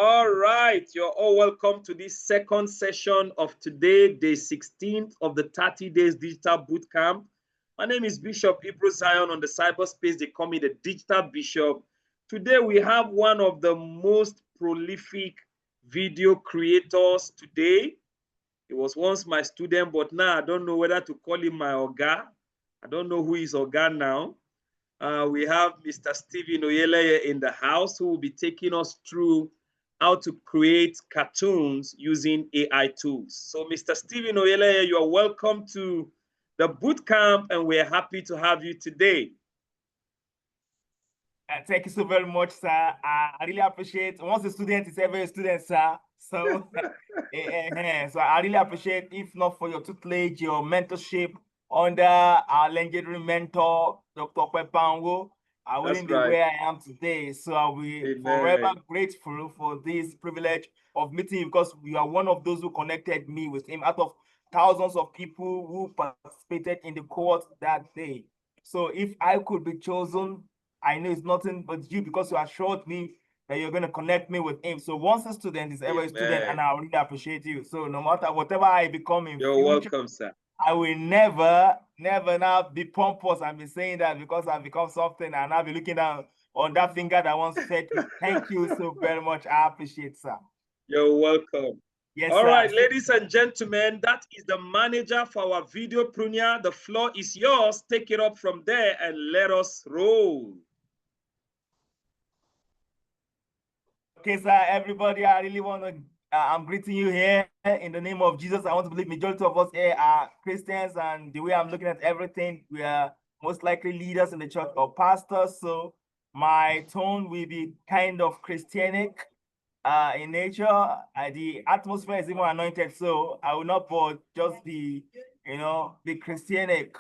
All right, you're all welcome to this second session of today, day 16th of the 30 Days Digital Bootcamp. My name is Bishop Ibro Zion. On the cyberspace, they call me the Digital Bishop. Today, we have one of the most prolific video creators today. He was once my student, but now I don't know whether to call him my Oga. I don't know who is Oga now. We have Mr. Stephen Oyeleye in the house, who will be taking us through how to create cartoons using AI tools. So Mr. Stephen Oyeleye, you are welcome to the bootcamp, and we're happy to have you today. Thank you so very much, sir. I really appreciate. Once a student is ever a student, sir. So, so I really appreciate, if not for your tutelage, your mentorship under our legendary mentor, Dr. Kwepango, I wouldn't be where I am today. So I'll be forever grateful for this privilege of meeting you, because you are one of those who connected me with him out of thousands of people who participated in the cohort that day. So if I could be chosen, I know it's nothing but you, because you assured me that you're going to connect me with him. So once a student is ever a student, and I really appreciate you. So no matter whatever I become in future, welcome, sir. I will never now be pompous and be saying that because I've become something, and I'll be looking down on that finger that once fed me. Thank you so very much. I appreciate, sir. You're welcome. Yes, all sir. right, ladies and gentlemen, that is the manager for our videopreneur. The floor is yours. Take it up from there and let us roll. Okay, sir, everybody, I really want to, I'm greeting you here in the name of Jesus. I want to believe majority of us here are Christians, and the way I'm looking at everything, we are most likely leaders in the church or pastors. So my tone will be kind of Christianic in nature. The atmosphere is even anointed, so I will not just be, be Christianic.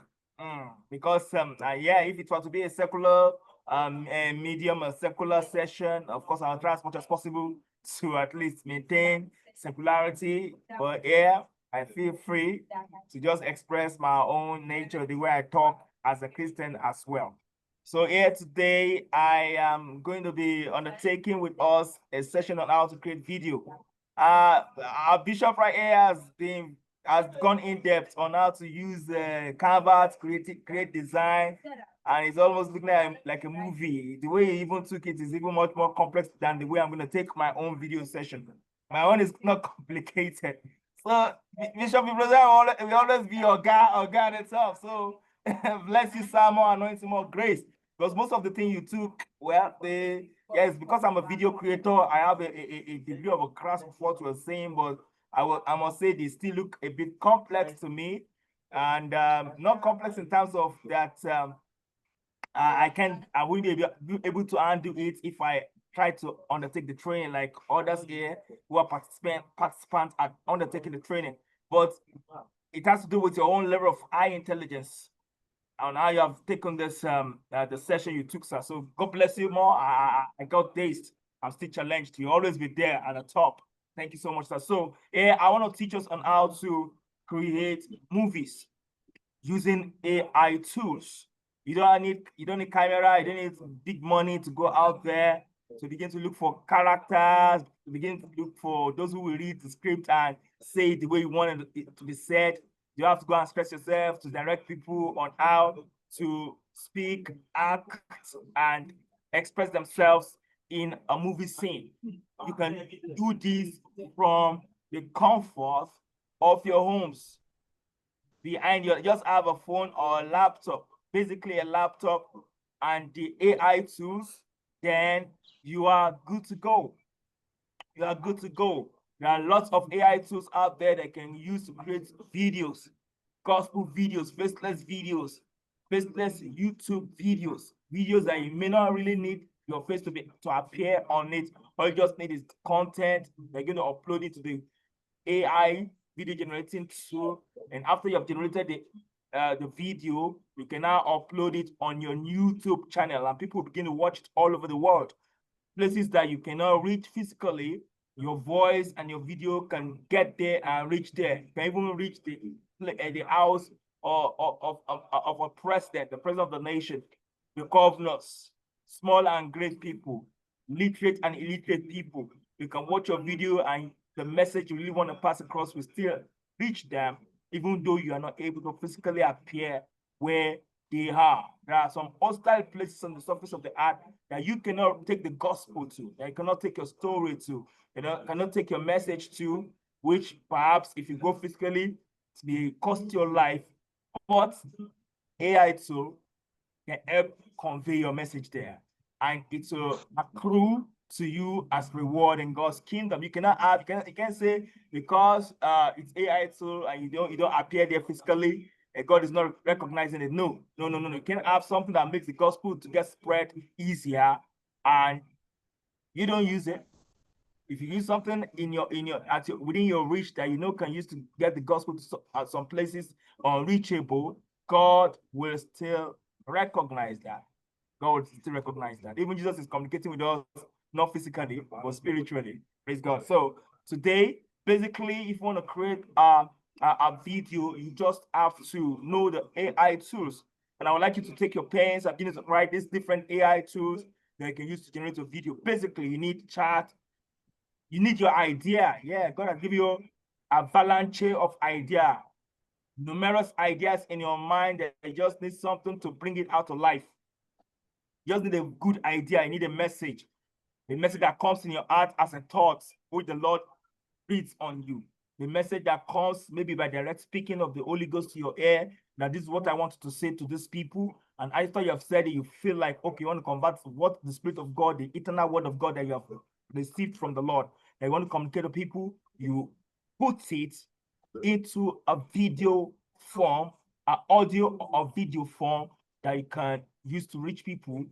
Because yeah, if it was to be a secular a medium, a secular session, of course I'll try as much as possible to at least maintain secularity. But yeah, I feel free to just express my own nature, the way I talk as a Christian as well. So here today, I am going to be undertaking with us a session on how to create video. Our bishop right here has gone in depth on how to use Canva to create design, and it's almost looking like a movie. The way he even took it is even much more complex than the way I'm going to take my own video session. My own is not complicated. So Bishop, brother, we always be our God itself. So bless you, sir, more anointing, more grace. Because most of the things you took, well, yes, because I'm a video creator, I have a degree of a grasp of what you're saying, but I must say they still look a bit complex to me, and not complex in terms of that I wouldn't be able to handle it if I try to undertake the training like others here who are participants at undertaking the training. But it has to do with your own level of high intelligence and how you have taken this the session you took, sir. So God bless you more. I got dazed. I'm still challenged. You always be there at the top. Thank you so much, sir. So yeah, I want to teach us on how to create movies using AI tools. You don't need camera, you don't need big money to go out there to begin to look for characters, to begin to look for those who will read the script and say it the way you want it to be said. You have to go and express yourself, to direct people on how to speak, act, and express themselves in a movie scene. You can do this from the comfort of your homes. Behind you, just have a phone or a laptop, basically a laptop, and the AI tools, then you are good to go. You are good to go. There are lots of AI tools out there that can use to create videos, gospel videos, faceless YouTube videos, videos that you may not really need your face to appear on it. All you just need is content. They're going to upload it to the AI video generating tool, and after you have generated the video, you can now upload it on your YouTube channel, and people begin to watch it all over the world. Places that you cannot reach physically, your voice and your video can get there and reach there. You can even reach the house of a president, the president of the nation, the governors, small and great people, literate and illiterate people. You can watch your video and the message you really want to pass across will still reach them, even though you are not able to physically appear where they are. There are some hostile places on the surface of the earth that you cannot take the gospel to, that you cannot take your story to, cannot take your message to, which perhaps if you go physically, it may cost your life. But AI tool can help convey your message there, and it will accrue to you as reward in God's kingdom. You cannot have, you can't say because it's AI tool and you don't appear there physically and God is not recognizing it. No. You can have something that makes the gospel to get spread easier and you don't use it. If you use something within your reach that can use to get the gospel to some places unreachable, God will still recognize that. God will still recognize that. Even Jesus is communicating with us, not physically, but spiritually. Praise God. So today, basically, if you want to create a video, you just have to know the AI tools. And I would like you to take your pens and begin to write these different AI tools that you can use to generate a video. Basically, you need chat. You need your idea. Yeah, God has given you a avalanche of idea, numerous ideas in your mind that you just need something to bring it out to life. You just need a good idea. You need a message that comes in your heart as a thought, which the Lord breathes on you. The message that comes maybe by direct speaking of the Holy Ghost to your ear. Now, this is what I wanted to say to these people. And after you have said it, you feel like, okay, you want to convert what the Spirit of God, the eternal word of God that you have received from the Lord, that you want to communicate to people, you put it into a video form, an audio or video form that you can use to reach people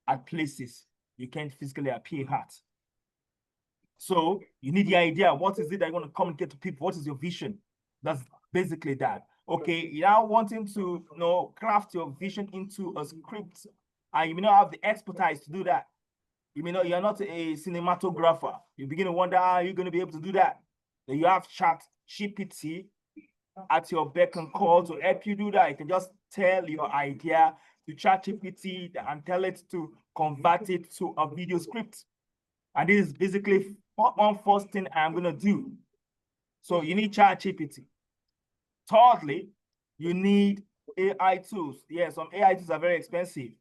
at places you can't physically appear at. So you need the idea. What is it that you want to communicate to people? What is your vision? That's basically that. Okay, you're now wanting to craft your vision into a script, and you may not have the expertise to do that. You're not a cinematographer. You begin to wonder how you're going to be able to do that. Then you have ChatGPT at your beck and call to help you do that. You can just tell your idea to ChatGPT and tell it to convert it to a video script. And this is basically one first thing I'm going to do. So you need ChatGPT. Thirdly, you need AI tools. Yeah, some AI tools are very expensive.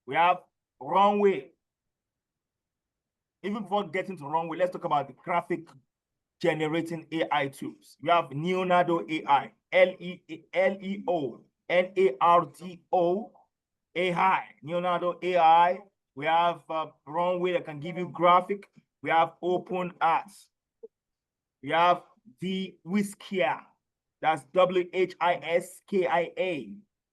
We have Runway. Even before getting to Runway, let's talk about the graphic generating AI tools. We have Leonardo AI, Leonardo AI, Leonardo AI. We have Runway that can give you graphic. We have Open Arts. We have the Whiskia. That's WHISKIA.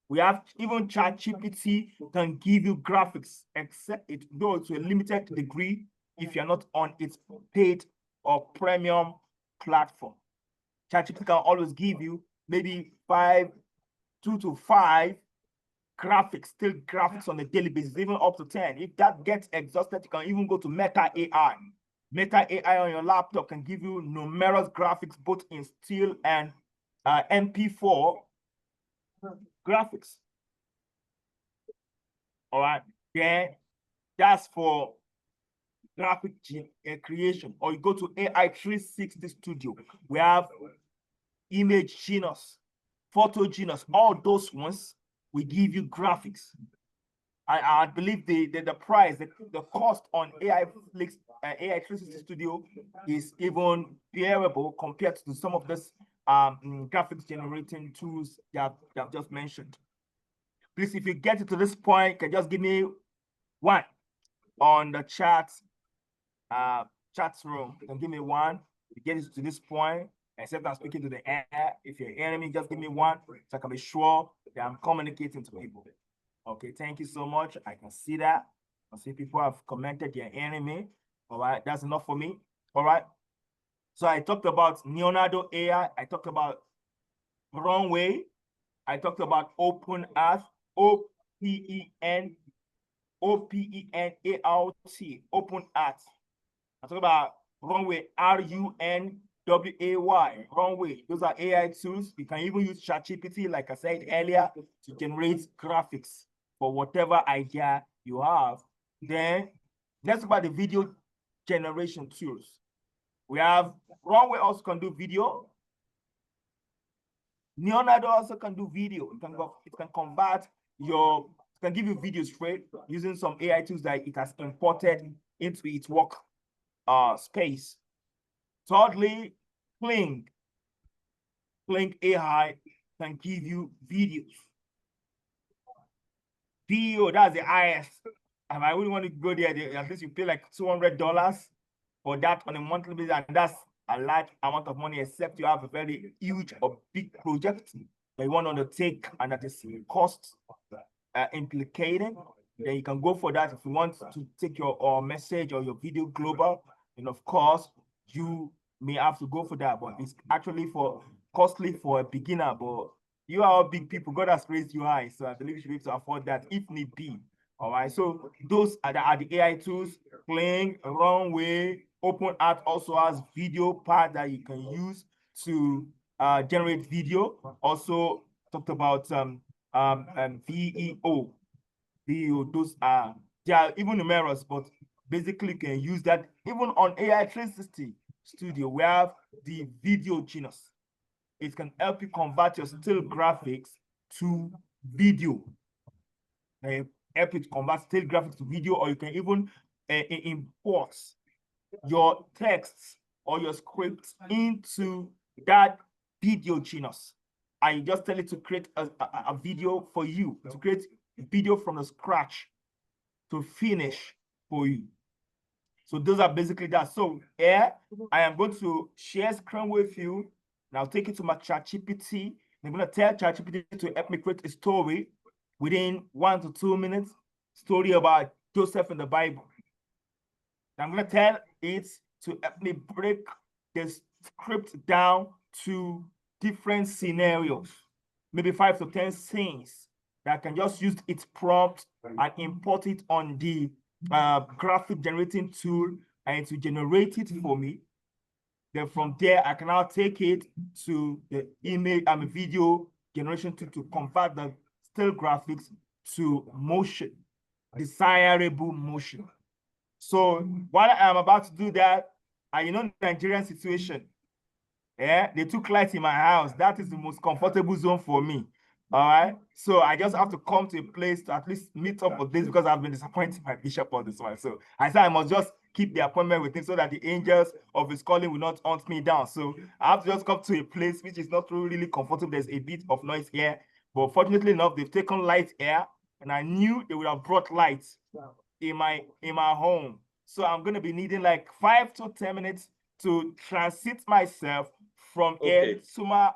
We have even ChatGPT can give you graphics, except it goes to a limited degree if you're not on its paid or premium platform. ChatGPT can always give you maybe 2 to 5 graphics, still graphics on a daily basis, even up to 10. If that gets exhausted, you can even go to Meta AI. Meta AI on your laptop can give you numerous graphics, both in still and MP4 graphics. All right, then that's for graphic creation. Or you go to AI 360 Studio. We have Image Genius, Photo Genius. All those ones will give you graphics. I believe the price, the cost on AI 360 Studio is even bearable compared to some of this graphics generating tools that I've just mentioned. Please, if you get to this point, you can just give me 1 on the chat room. You can give me 1. You get to this point, except I'm speaking to the air. If you're hearing me, just give me 1 so I can be sure that I'm communicating to people. Okay, thank you so much. I can see that. I see people have commented they're hearing me. All right, that's enough for me. All right. So I talked about Leonardo AI. I talked about Runway. I talked about Open Earth, OPEN ART, Open Earth. I talked about Runway, RUNWAY, Runway. Those are AI tools. You can even use ChatGPT, like I said earlier, to generate graphics for whatever idea you have. Then let's talk about the video generation tools. We have Runway also can do video. Leonardo also can do video. It can convert your, it can give you video straight using some AI tools that it has imported into its work space. Thirdly, Kling AI can give you videos. Video, that's the highest. And I wouldn't want to go there. At least you pay like $200 for that on a monthly basis, and that's a large amount of money, except you have a very huge or big project that you want to undertake and that is cost implicating. Then you can go for that. If you want to take your message or your video global, then of course you may have to go for that, but it's actually costly for a beginner. But you are all big people. God has raised you high, so I believe you should be able to afford that if need be. All right. So those are the AI tools. Kling, Runway, OpenArt also has video part that you can use to generate video. Also talked about VEO. Those are, they are even numerous, but basically you can use that even on AI 360 Studio. We have the Video Genius. It can help you convert your still graphics to video. Help you to convert still graphics to video, or you can even import your texts or your scripts into that Video Genius. And you just tell it to create a video for you, to create a video from the scratch to finish for you. So those are basically that. So here, I am going to share screen with you. And I'll take it to my ChatGPT. I'm going to tell ChatGPT to help me create a story within 1 to 2 minutes, story about Joseph in the Bible. I'm going to tell it to help me break the script down to different scenarios, maybe 5 to 10 scenes that I can just use its prompt and import it on the graphic generating tool, and to generate it for me. Then from there, I can now take it to the image and video generation tool to convert the still graphics to motion, desirable motion. So while I'm about to do that, and you know, Nigerian situation, yeah, they took light in my house. That is the most comfortable zone for me. All right. So I just have to come to a place to at least meet up with this, because I've been disappointing my bishop on this one. So I said I must just keep the appointment with him so that the angels of his calling will not hunt me down. So I have to just come to a place which is not really comfortable. There's a bit of noise here, but fortunately enough, they've taken light here, and I knew they would have brought light in my home. So I'm going to be needing like 5 to 10 minutes to transit myself from here to my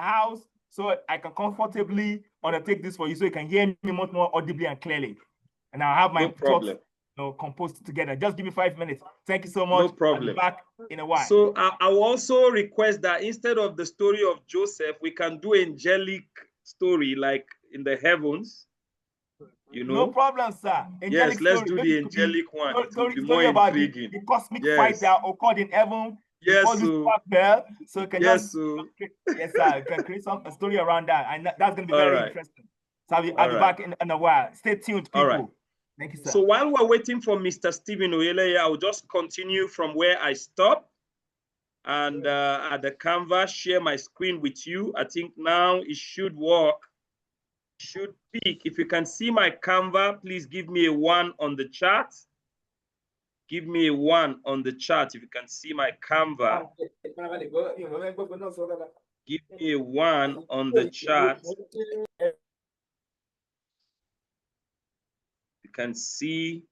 house, so I can comfortably undertake this for you, so you can hear me much more audibly and clearly. And I'll have my thoughts composed together. Just give me 5 minutes. Thank you so much. No problem. I'll be back in a while. So I will also request that instead of the story of Joseph, we can do angelic story like in the heavens. You know? No problem, sir. Angelic let's do the angelic one. It will be more intriguing. The cosmic fight that occurred in heaven. Yes, so you can yes, sir. You can create a story around that, and that's going to be very interesting. So I'll be back in a while. Stay tuned, people. All right. Thank you, sir. So while we're waiting for Mr. Stephen Oyele, I'll just continue from where I stopped, and at the canvas, share my screen with you. I think now it should work. Should peak. If you can see my Canva, please give me a 1 on the chart. Give me a 1 on the chart if you can see my Canva. Give me a 1 on the chart. You can see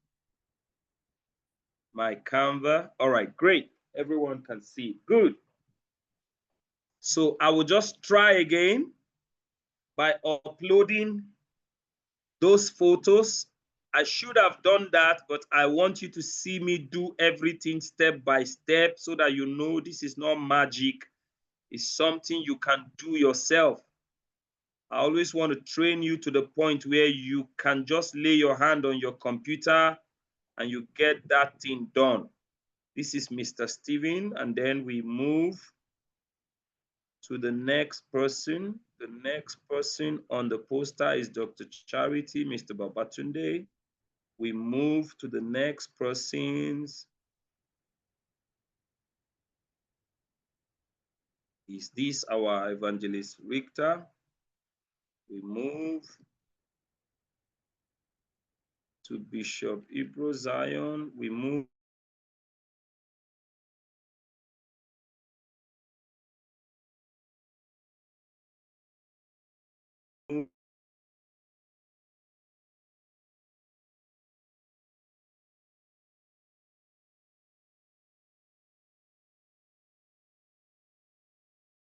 my Canva. All right, great. Everyone can see. Good. So I will just try again by uploading those photos. I should have done that, but I want you to see me do everything step by step so that you know this is not magic. It's something you can do yourself. I always want to train you to the point where you can just lay your hand on your computer and you get that thing done. This is Mr. Steven, and then we move to the next person. The next person on the poster is Dr. Charity, Mr. Babatunde. We move to the next persons. Is this our evangelist Richter? We move to Bishop Ibro Zion. We move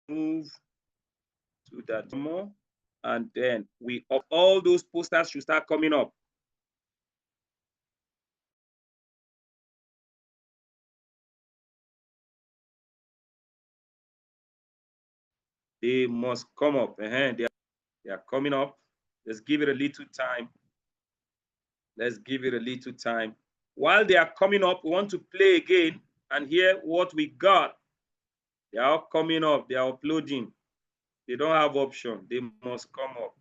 to that more, and then all those posters should start coming up. They must come up. They are coming up. Let's give it a little time. Let's give it a little time. While they are coming up, we want to play again and hear what we got. They are all coming up. They are uploading. They don't have option. They must come up.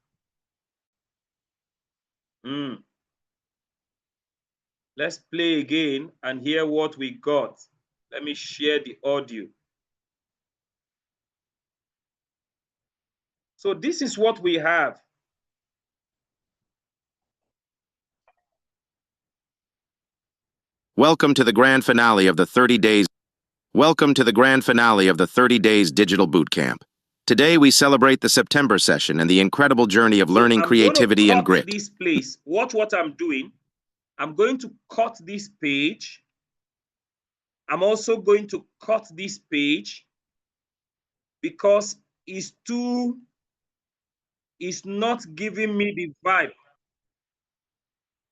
Let's play again and hear what we got. Let me share the audio. So this is what we have. Welcome to the grand finale of the 30 days. Welcome to the grand finale of the 30 days digital boot camp. Today we celebrate the September session and the incredible journey of learning creativity and grit. This place. Watch what I'm doing. I'm going to cut this page. I'm also going to cut this page because it's not giving me the vibe.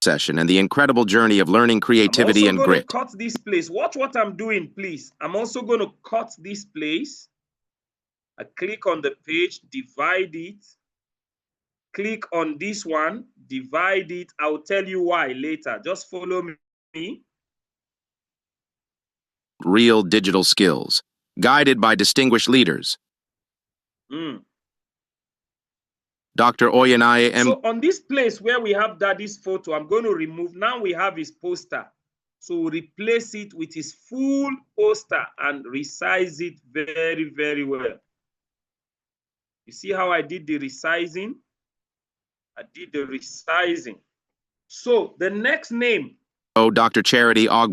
Session and the incredible journey of learning creativity and grit. I'm also going to cut this place. Watch what I'm doing, please. I'm also going to cut this place. I click on the page, divide it. Click on this one, divide it. I'll tell you why later. Just follow me. Real digital skills, guided by distinguished leaders. Dr. Oyanaye M. So on this place where we have Daddy's photo, I'm going to remove. Now we have his poster. So we'll replace it with his full poster and resize it very, very well. You see how I did the resizing? I did the resizing. So the next name. Oh, Dr. Charity Og.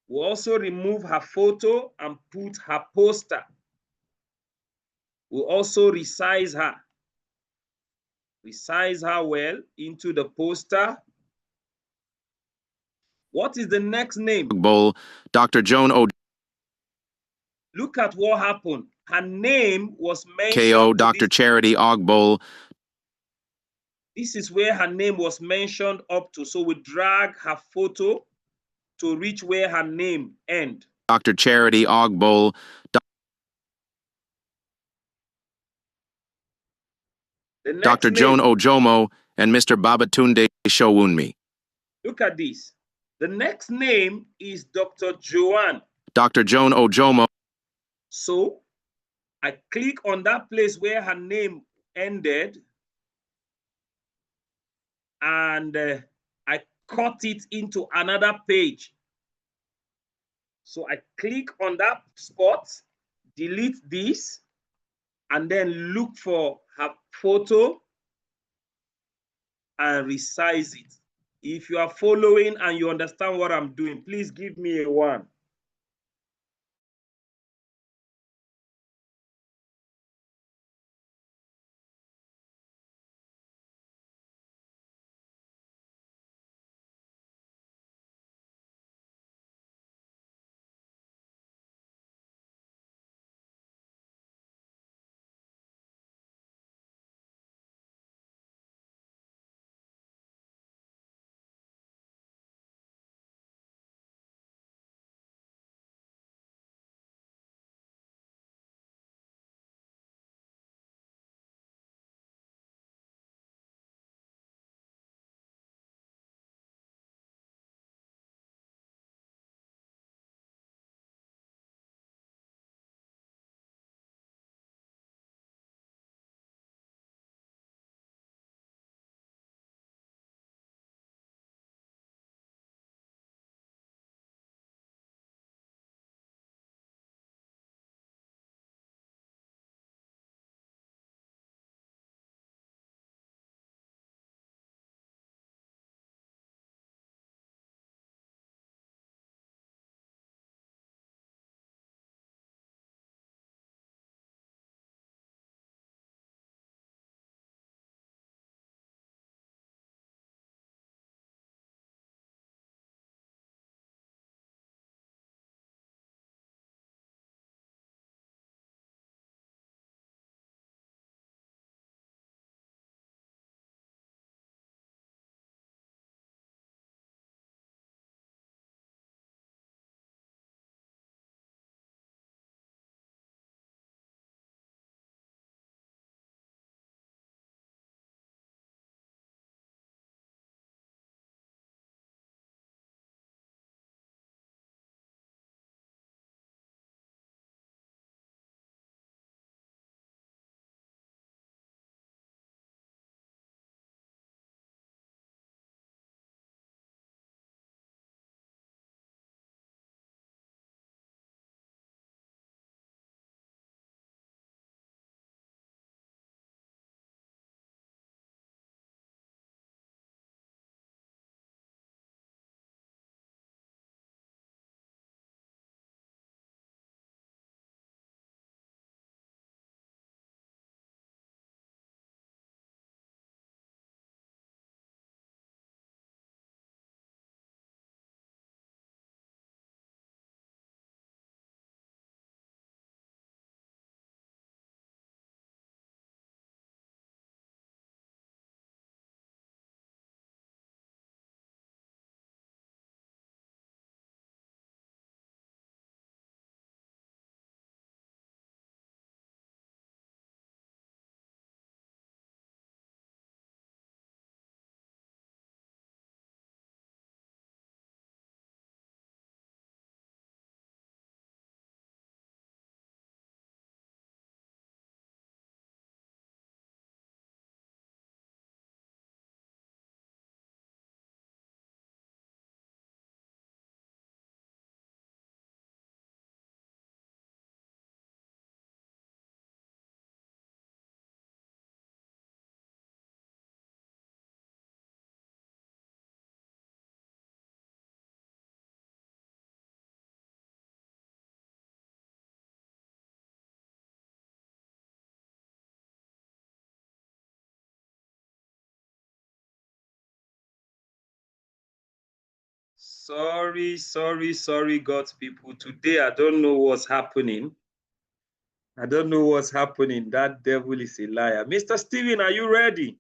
We'll also remove her photo and put her poster. We'll also resize her. Resize her well into the poster. What is the next name? Bowl, Dr. Joan O. Look at what happened. Her name was mentioned. KO, Dr. Charity Ogbol. This is where her name was mentioned up to. So we drag her photo to reach where her name ends. Dr. Charity Ogbol. Dr. Joan Ojomo and Mr. Babatunde Showunmi. Look at this. The next name is Dr. Joanne. Dr. Joan Ojomo. So I click on that place where her name ended and I cut it into another page. So I click on that spot, delete this, and then look for her photo and resize it. If you are following and you understand what I'm doing, please give me a 1. Sorry, God's people. Today, I don't know what's happening. I don't know what's happening. That devil is a liar. Mr. Steven, are you ready?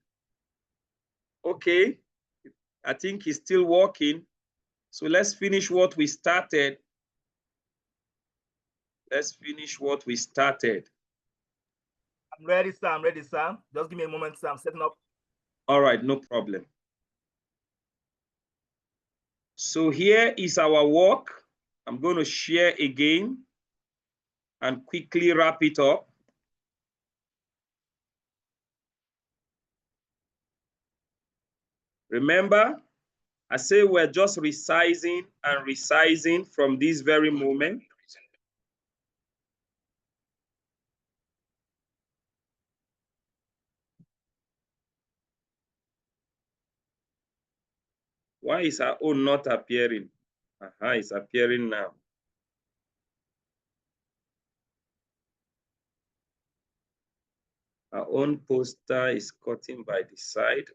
Okay. I think he's still working. So let's finish what we started. Let's finish what we started. I'm ready, sir. I'm ready, sir. Just give me a moment, sir. I'm setting up. All right, no problem. So here is our work. I'm going to share again and quickly wrap it up. Remember, I say we're just resizing and resizing from this very moment. Why is our own not appearing? It's appearing now. Our own poster is cutting by the side.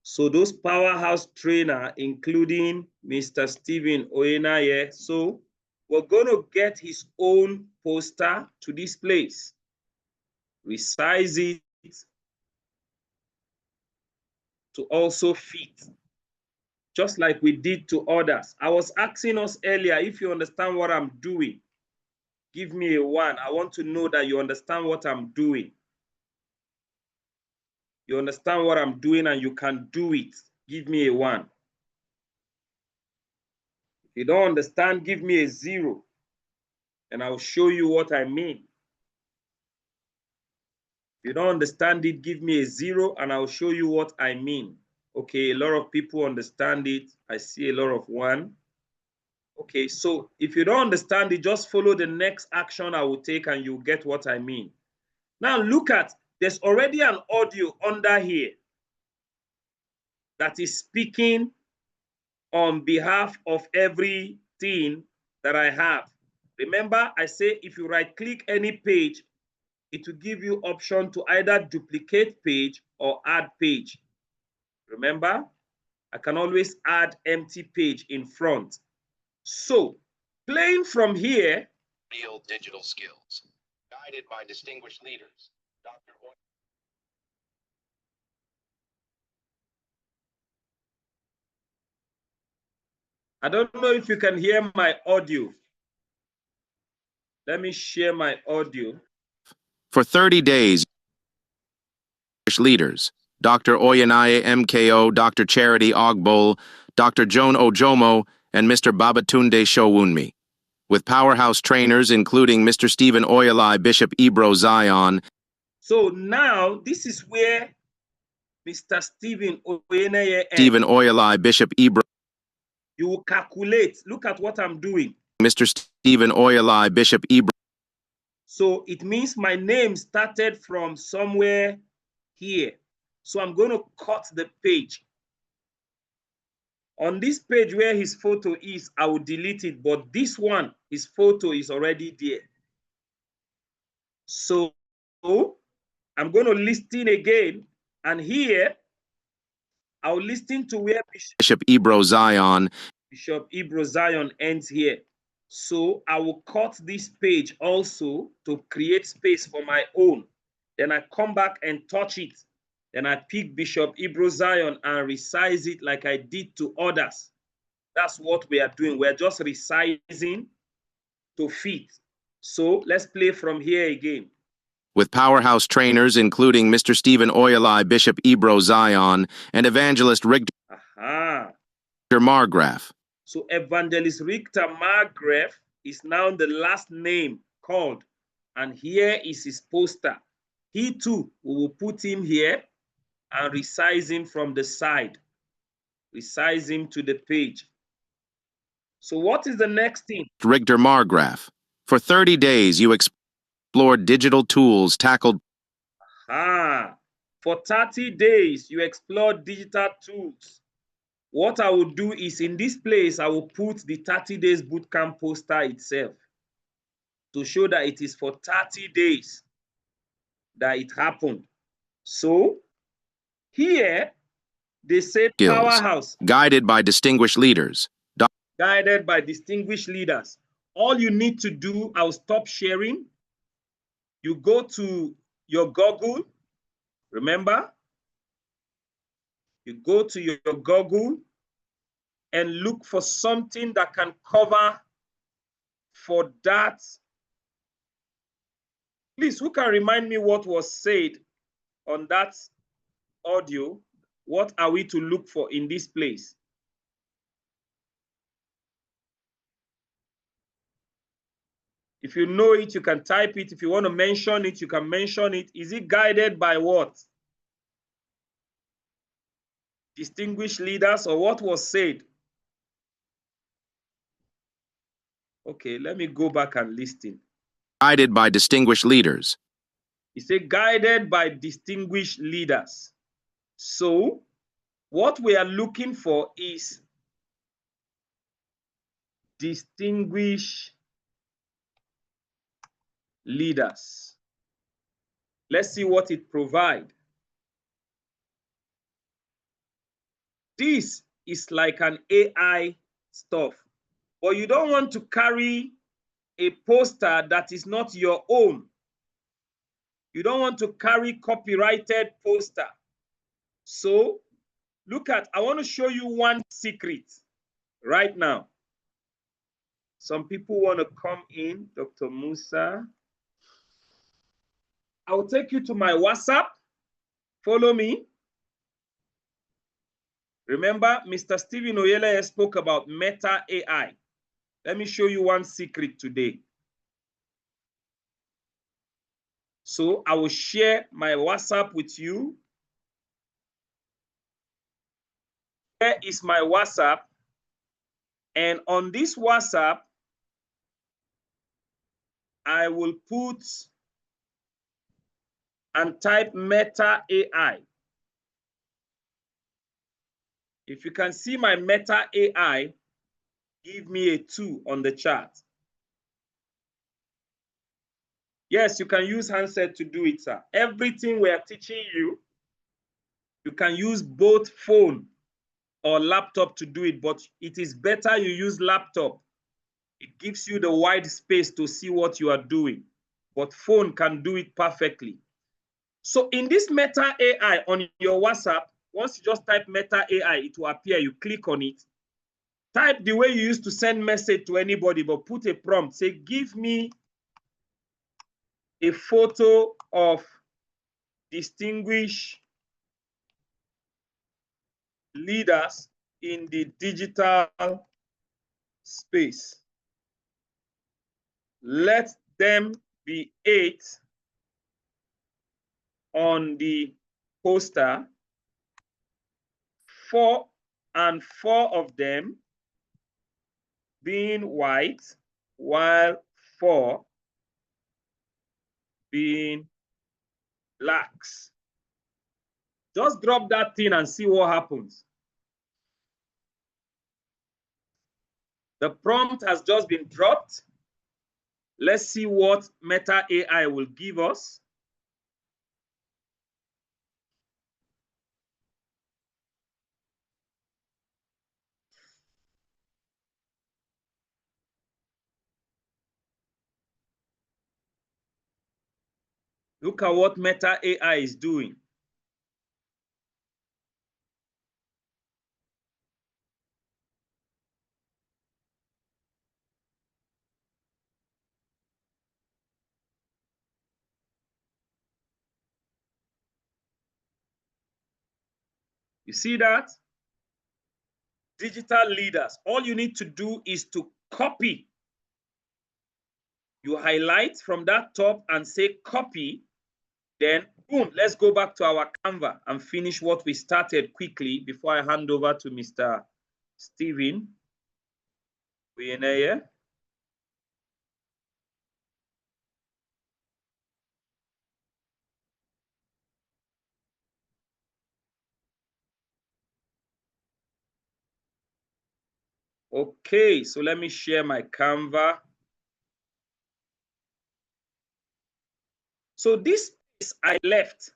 So those powerhouse trainer, including Mr. Steven Oyenaye, so we're going to get his own poster to this place, resize it to also fit, just like we did to others. I was asking us earlier, if you understand what I'm doing, give me a 1. I want to know that you understand what I'm doing. You understand what I'm doing and you can do it. Give me a 1. If you don't understand, give me a 0. And I'll show you what I mean. If you don't understand it, give me a 0 and I'll show you what I mean. Okay, a lot of people understand it. I see a lot of 1. Okay, so if you don't understand it, just follow the next action I will take and you'll get what I mean. Now look at, there's already an audio under here that is speaking on behalf of everything that I have. Remember, I say if you right-click any page, it will give you option to either duplicate page or add page. Remember, I can always add empty page in front. So, playing from here. Real digital skills, guided by distinguished leaders. Dr. I don't know if you can hear my audio. Let me share my audio. For 30 days, leaders, Dr. Oyenaye MKO, Dr. Charity Ogbol, Dr. Joan Ojomo, and Mr. Babatunde Showunmi. With powerhouse trainers including Mr. Stephen Oyelai, Bishop Ebro Zion. So now this is where Mr. Stephen Oyenaye Stephen Oyelai, Bishop Ebro. You will calculate. Look at what I'm doing. Mr. Stephen Oyelai, Bishop Ebro. So it means my name started from somewhere here. So I'm going to cut the page. On this page where his photo is, I will delete it. But this one, his photo is already there. So I'm going to listen again. And here, I'll listen to where Bishop Ebro Zion. Bishop Ebro Zion ends here. So I will cut this page also to create space for my own. Then I come back and touch it. Then I pick Bishop Ebro Zion and resize it like I did to others. That's what we are doing. We're just resizing to fit. So let's play from here again. With powerhouse trainers including Mr. Stephen Oyelai, Bishop Ebro Zion, and Evangelist Richter Margraf. So Evangelist Richter Margraf is now the last name called. And here is his poster. He too, we will put him here and resize him from the side. Resize him to the page. So what is the next thing? Richter Margraf. For 30 days, you explored digital tools, tackled. For 30 days, you explored digital tools. What I will do is in this place, I will put the 30 days bootcamp poster itself to show that it is for 30 days. that it happened. So here they say Skills. powerhouse. Guided by distinguished leaders. Guided by distinguished leaders. All you need to do, I'll stop sharing. You go to your Google. Remember, you go to your Google and look for something that can cover for that. Please, who can remind me what was said on that audio? What are we to look for in this place? If you know it, you can type it. If you want to mention it, you can mention it. Is it guided by what? Distinguished leaders, or what was said? Okay, let me go back and listen. Guided by distinguished leaders. He said guided by distinguished leaders. So what we are looking for is distinguished leaders. Let's see what it provides. This is like an AI stuff, but you don't want to carry a poster that is not your own. You don't want to carry copyrighted poster. So look at, I want to show you one secret right now. Some people want to come in, Dr. Musa. I will take you to my WhatsApp. Follow me. Remember, Mr. Stephen Oyele spoke about Meta AI. Let me show you one secret today. So I will share my WhatsApp with you. Here is my WhatsApp. And on this WhatsApp, I will put and type Meta AI. If you can see my Meta AI, give me a 2 on the chart. Yes, you can use handset to do it, sir. Everything we are teaching you, you can use both phone or laptop to do it, but it is better you use laptop. It gives you the wide space to see what you are doing, but phone can do it perfectly. So in this Meta AI on your WhatsApp, once you just type Meta AI, it will appear. You click on it. Type the way you used to send message to anybody, but put a prompt. Say, give me a photo of distinguished leaders in the digital space. Let them be 8 on the poster, 4 of them being white, while 4 being blacks. Just drop that thing and see what happens. The prompt has just been dropped. Let's see what Meta AI will give us. Look at what Meta AI is doing. You see that? Digital leaders. All you need to do is to copy. You highlight from that top and say copy. Then, boom, let's go back to our Canva and finish what we started quickly before I hand over to Mr. Stephen. We in here? Okay, so let me share my Canva. So this I left,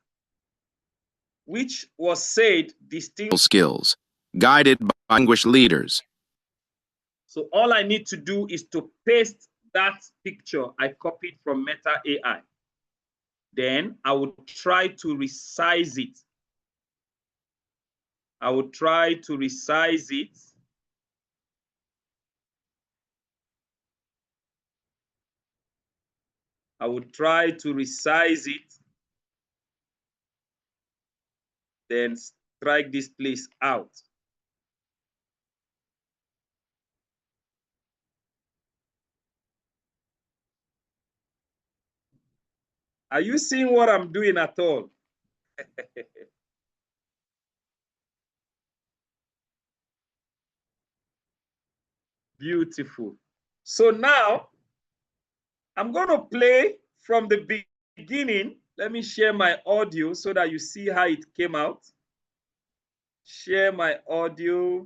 which was said distinct skills, guided by distinguished leaders. So all I need to do is to paste that picture I copied from Meta AI. Then I would try to resize it. I would try to resize it. I would try to resize it. Then strike this place out. Are you seeing what I'm doing at all? Beautiful. So now I'm going to play from the beginning. Let me share my audio so that you see how it came out. Share my audio.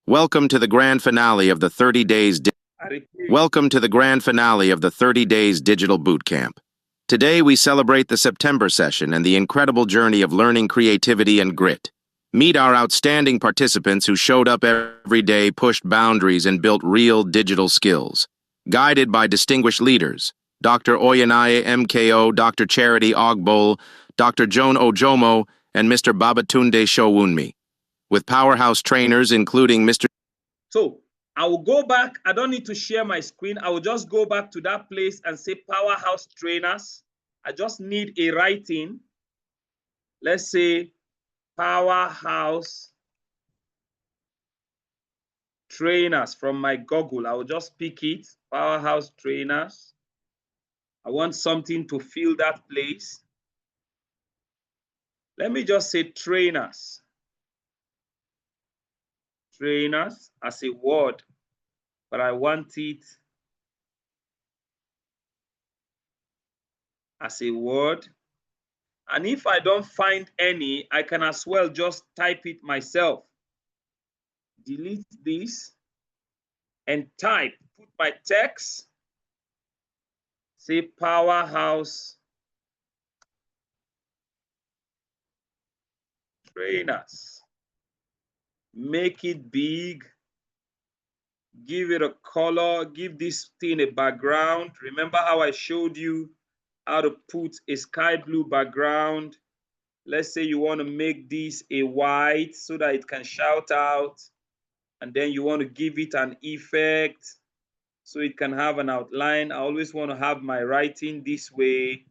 Welcome to the grand finale of the 30 days. Welcome to the grand finale of the 30 days digital boot camp. Today we celebrate the September session and the incredible journey of learning creativity and grit. Meet our outstanding participants who showed up every day, pushed boundaries, and built real digital skills. Guided by distinguished leaders, Dr. Oyanaye MKO, Dr. Charity Ogbol, Dr. Joan Ojomo, and Mr. Babatunde Showunmi. With powerhouse trainers including Mr. So I will go back. I don't need to share my screen. I will just go back to that place and say powerhouse trainers. I just need a writing. Let's say powerhouse trainers from my Google. I will just pick it, powerhouse trainers. I want something to fill that place. Let me just say trainers. Trainers as a word, but I want it as a word. And if I don't find any, I can as well just type it myself. Delete this and type, put my text, say powerhouse trainers. Make it big, give it a color, give this thing a background. Remember how I showed you how to put a sky blue background? Let's say you want to make this a white so that it can shout out, and then you want to give it an effect so it can have an outline. I always want to have my writing this way.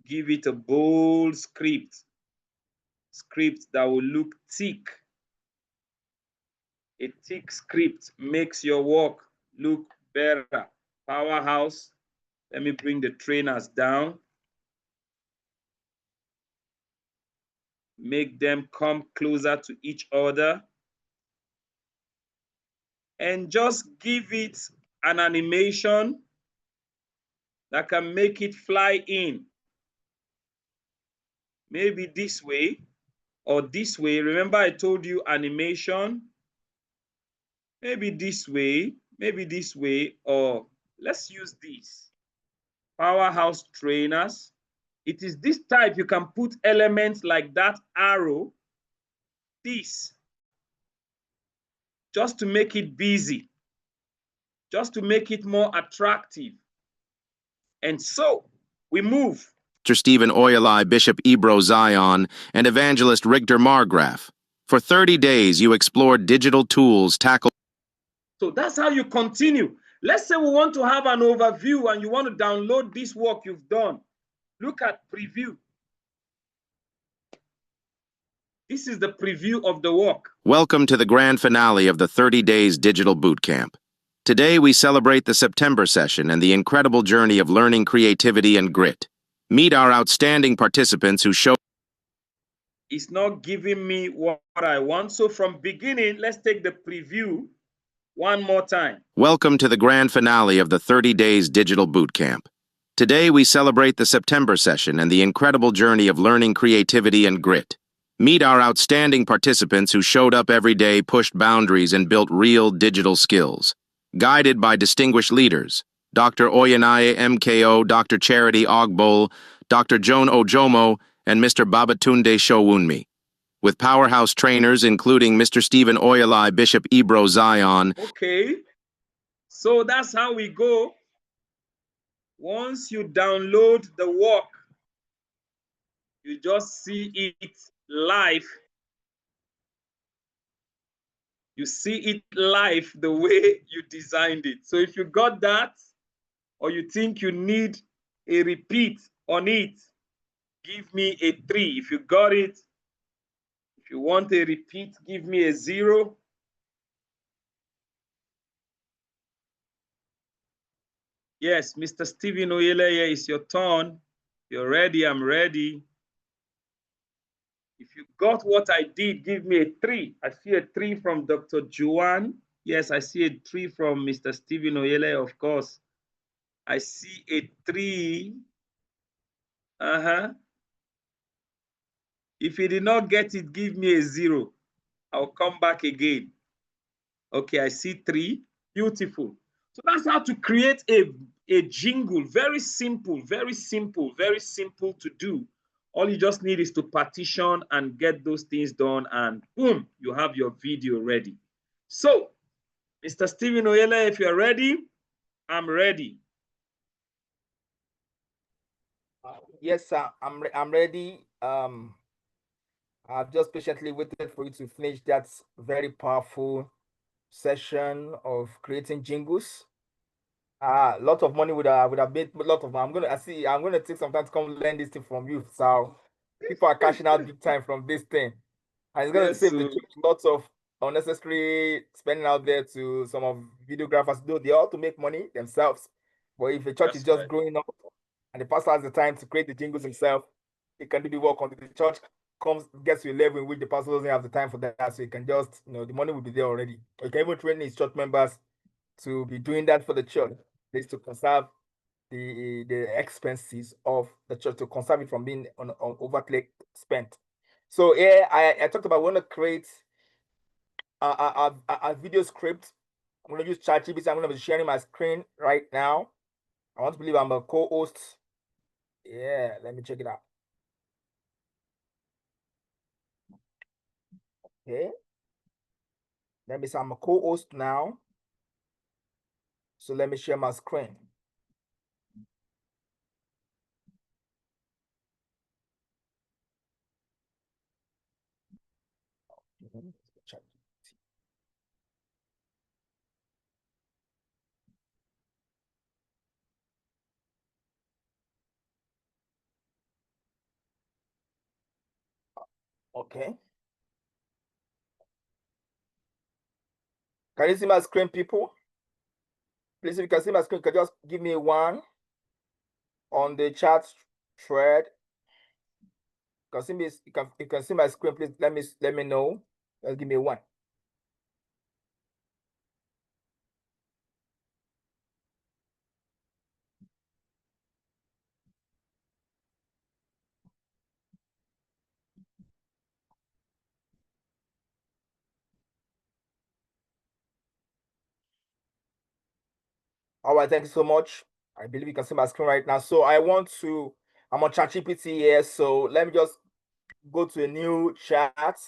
Give it a bold script that will look thick. A thick script makes your work look better. Powerhouse. Let me bring the trainers down. Make them come closer to each other. And just give it an animation that can make it fly in. Maybe this way or this way. Remember I told you animation. Maybe this way, or let's use this. Powerhouse trainers. It is this type you can put elements like that arrow, this, just to make it busy, just to make it more attractive. And so we move. Mr. Stephen Oyalai, Bishop Ebro Zion, and Evangelist Rigtor Margraf. For 30 days, you explored digital tools, tackled. So that's how you continue. Let's say we want to have an overview and you want to download this work you've done. Look at preview. This is the preview of the work. Welcome to the grand finale of the 30 days digital boot camp. Today we celebrate the September session and the incredible journey of learning creativity and grit. Meet our outstanding participants who show. It's not giving me what I want. So from beginning, let's take the preview one more time. Welcome to the grand finale of the 30 days digital boot camp. Today we celebrate the September session and the incredible journey of learning creativity and grit. Meet our outstanding participants who showed up every day, pushed boundaries, and built real digital skills. Guided by distinguished leaders, Dr. Oyanaye MKO, Dr. Charity Ogbol, Dr. Joan Ojomo, and Mr. Babatunde Showunmi. With powerhouse trainers including Mr. Stephen Oyalai, Bishop Ebro Zion. Okay, so that's how we go. Once you download the work, you just see it live. You see it live the way you designed it. So if you got that, or you think you need a repeat on it, give me a 3. If you got it, if you want a repeat, give me a 0. Yes, Mr. Stephen Oyeleye, it's your turn. You're ready, I'm ready. If you got what I did, give me a 3. I see a 3 from Dr. Juan. Yes, I see a 3 from Mr. Stephen Oyeleye, of course. I see a 3. If you did not get it, give me a 0. I'll come back again. Okay, I see 3. Beautiful. So that's how to create a jingle. Very simple, very simple, very simple to do. All you just need is to partition and get those things done, and boom, you have your video ready. So, Mr. Stephen Oyele, if you're ready, I'm ready. Yes, sir. I'm ready. I've just patiently waited for you to finish that very powerful session of creating jingles. A lot of money would have made a lot of. I'm gonna take some time to come learn this thing from you. So people are cashing out big time from this thing, and it's gonna save the church lots of unnecessary spending out there to some of videographers. Though they ought to make money themselves, but if the church is just growing up and the pastor has the time to create the jingles himself, he can do the work until the church gets to a level in which the pastor doesn't have the time for that, so he can just, the money will be there already. Or he can even train his church members to be doing that for the church. This to conserve the expenses of the church, to conserve it from being on overtly spent. So here I talked about, we want to create a video script. I'm going to use ChatGPT. I'm going to be sharing my screen right now. I want to believe I'm a co-host. Yeah, let me check it out. Okay. Let me say I'm a co-host now. So let me share my screen. Okay. Can you see my screen, people? Please, if you can see my screen, you can just give me 1 on the chat thread. You can see me. You can see my screen. Please let me know. Just give me 1. All right, thank you so much. I believe you can see my screen right now. So I'm on ChatGPT here. So let me just go to a new chat.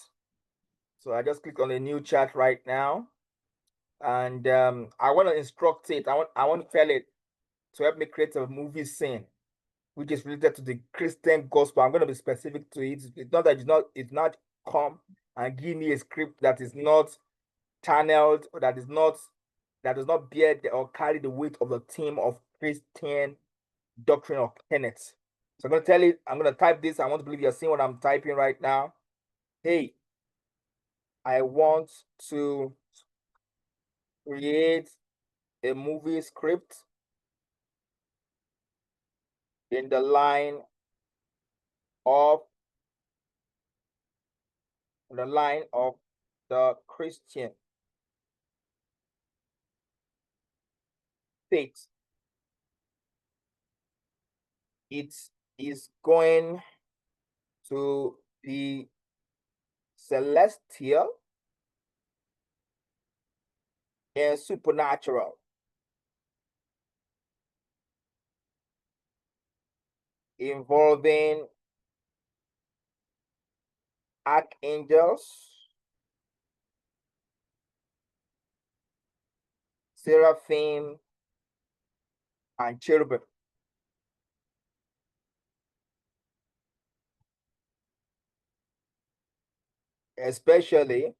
So I just click on a new chat right now, and I want to instruct it. I want to tell it to help me create a movie scene which is related to the Christian gospel. I'm going to be specific to it. It's not that it's not come and give me a script that is not channeled, or that does not bear or carry the weight of the theme of Christian doctrine or tenets. So I'm going to tell it, I'm going to type this. I want to believe you're seeing what I'm typing right now. Hey, I want to create a movie script in the line of the Christian faith. It is going to be celestial and supernatural. involving archangels, seraphim, and cherubim. Especially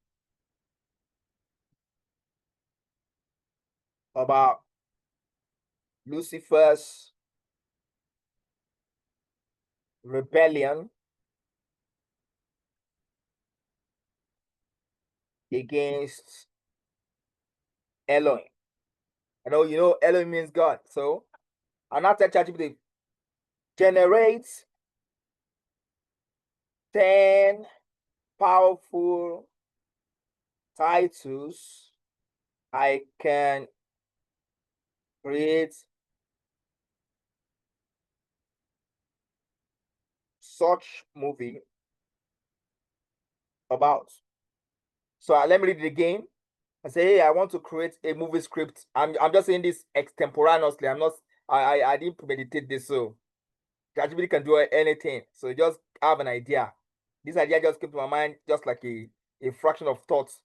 about Lucifer's rebellion against Elohim. I know you know Elohim means God, so I'm not ChatGPT generates 10 powerful titles I can create such movie about. So let me read it again. I say, hey, I want to create a movie script. I'm just saying this extemporaneously. I'm not. I didn't premeditate this. So ChatGPT can do anything. So just have an idea. This idea just came to my mind, just like a fraction of thoughts,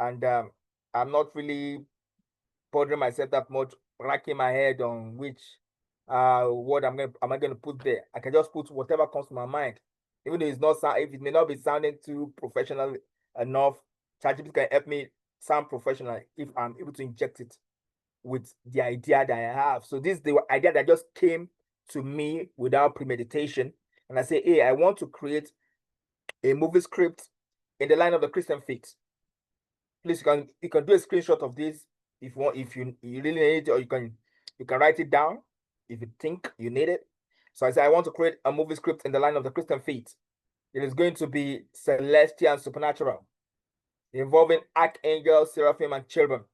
and I'm not really bothering myself that much, racking my head on which word am I gonna put there. I can just put whatever comes to my mind, even though it's not if it may not be sounding too professional enough. ChatGPT can help me sound professional if I'm able to inject it with the idea that I have. So this is the idea that just came to me without premeditation, and I say, hey, I want to create a movie script in the line of the Christian faith. Please, you can do a screenshot of this if you want, if you really need it, or you can write it down if you think you need it. So I say I want to create a movie script in the line of the Christian faith. It is going to be celestial and supernatural, involving archangels, seraphim, and cherubim,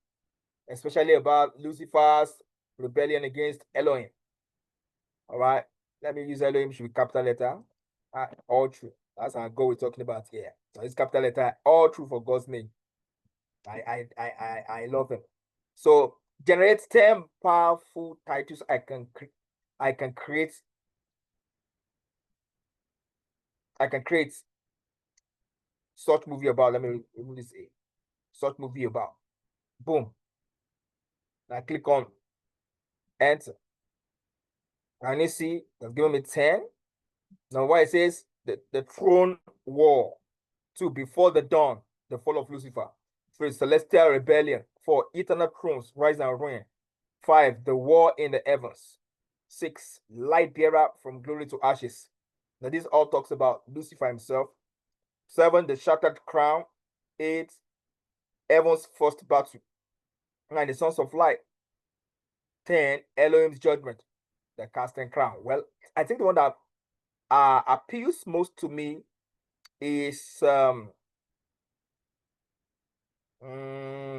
especially about Lucifer's rebellion against Elohim. All right, let me use Elohim should be capital letter. All true. That's our goal we're talking about here. So it's capital letter, all true for God's name. I love him. So generate 10 powerful titles I can create. I can create such movie about. Let me say such movie about. Boom. I click on enter. And you see, they've given me 10. Now what it says, the throne war. 2, before the dawn, the fall of Lucifer. 3, celestial rebellion. 4, eternal thrones, rise and reign. 5, the war in the heavens. 6, light bearer from glory to ashes. Now this all talks about Lucifer himself. 7, the shattered crown. 8, heaven's first battle. 9, the sons of light. 10, Elohim's judgment, the casting crown. Well, I think the one that appeals most to me is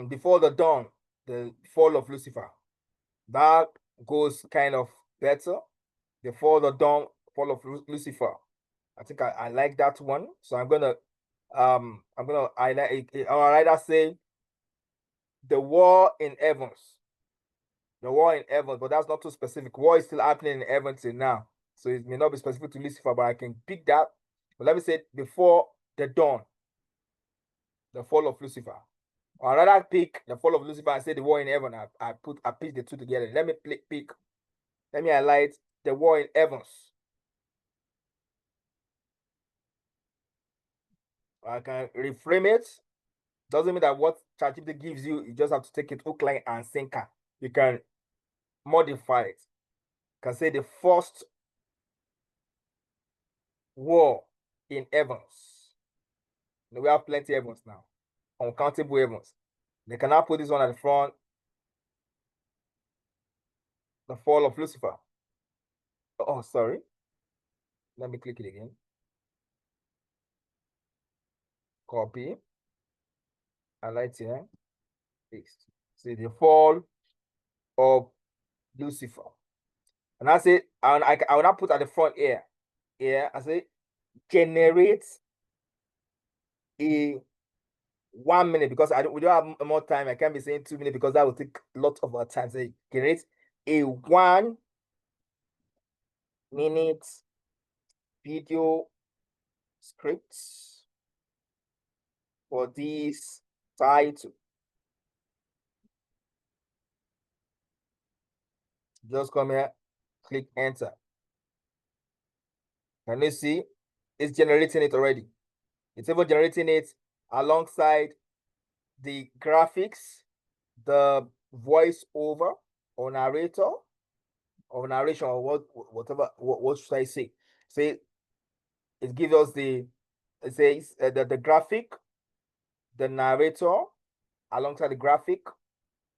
before the dawn, the fall of Lucifer. That goes kind of better. Before the dawn, fall of Lucifer. I think I like that one. So I'm gonna highlight it, or rather say the war in heavens. The war in heaven, but that's not too specific. War is still happening in heaven till now. So it may not be specific to Lucifer, but I can pick that. But let me say before the dawn, the fall of Lucifer. Or rather pick the fall of Lucifer and say the war in heaven. I pick the two together. Let me pick. Let me highlight the war in heavens. I can reframe it. Doesn't mean that what ChatGPT gives you, you just have to take it hook, line, and sinker. You can modify it. You can say the first war in heavens. We have plenty of heavens now, uncountable heavens. They cannot put this one at the front. The fall of Lucifer. Oh, sorry. Let me click it again. Copy. Highlight here. Paste. See the fall of Lucifer. And I say, and I will not put at the front here. Here, I say, generate a 1 minute, because we don't have more time. I can't be saying 2 minutes because that will take a lot of our time. So generate a 1 minute video scripts for this title. Just come here, click enter. Can you see? It's generating it already. It's even generating it alongside the graphics, the voiceover or narrator or narration or whatever. What should I say? Say it gives us it says the graphic, the narrator alongside the graphic,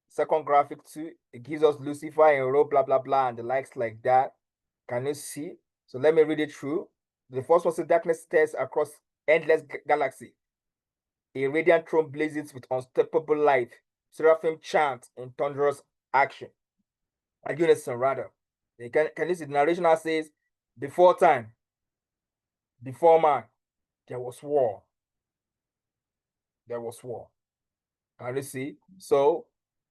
second graphic too. It gives us Lucifer and row, blah blah blah, and the likes like that. Can you see? So let me read it through. The first one says darkness stares across endless galaxy. A radiant throne blazes with unstoppable light. Seraphim chant in thunderous action. A unison rather. Can you see the narration that says, before time, before man, there was war. There was war. Can you see? So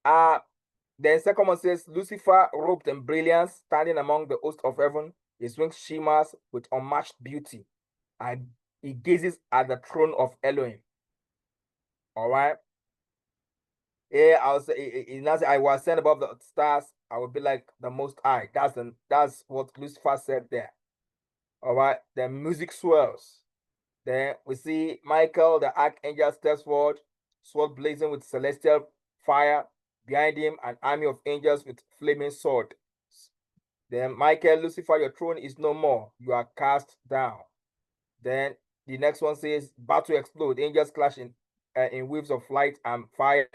then second one says, Lucifer, robed in brilliance, standing among the host of heaven, his wings shimmers with unmatched beauty, and he gazes at the throne of Elohim. All right. Yeah, I was I was sent above the stars. I would be like the Most High. That's what Lucifer said there. All right. The music swells. Then we see Michael, the archangel, steps forward, sword blazing with celestial fire. Behind him, an army of angels with flaming swords. Then Michael, Lucifer, your throne is no more. You are cast down. Then the next one says, battle explode. Angels clash in waves of light and fire.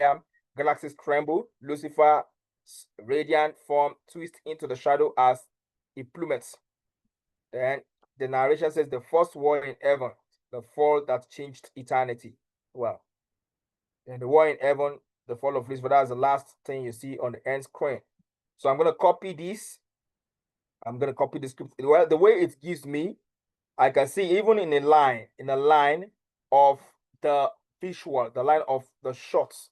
Galaxies tremble. Lucifer's radiant form twists into the shadow as he plummets. Then the narration says, the first war in heaven, the fall that changed eternity. Well, then the war in heaven, the fall of Lucifer, that's the last thing you see on the end screen. So I'm going to copy this. I'm going to copy the script. Well, the way it gives me, I can see even in a line of the visual, the line of the shots,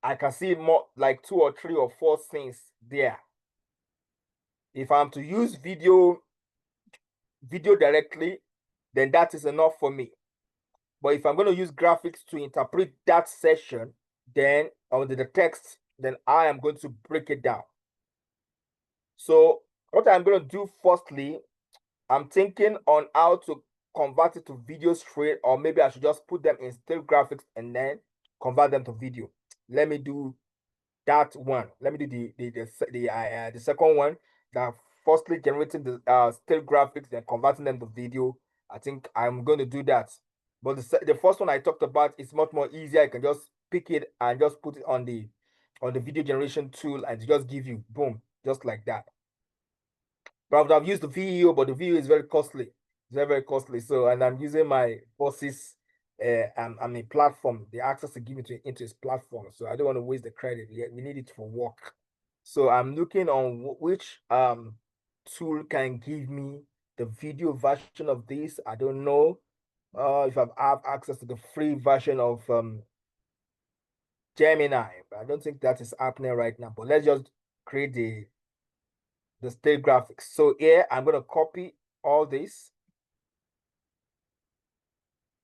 I can see more like 2 or 3 or 4 things there. If I'm to use video directly, then that is enough for me. But if I'm going to use graphics to interpret that session, then on the text, then I am going to break it down. So what I'm going to do firstly, I'm thinking on how to convert it to video straight, or maybe I should just put them in still graphics and then convert them to video. Let me do that one. Let me do the second one. That firstly generating the still graphics and converting them to video. I think I'm going to do that. But the first one I talked about is much more easier. I can just pick it and just put it on the video generation tool and just give you boom, just like that. But I would have used the VEO, but the VEO is very costly. It's very, very costly. So, and I'm using my boss's platform, the access to give it into his platform. So I don't want to waste the credit. We need it for work. So I'm looking on which tool can give me the video version of this. I don't know if I have access to the free version of Gemini. But I don't think that is happening right now. But let's just create the state graphics. So here I'm going to copy all this.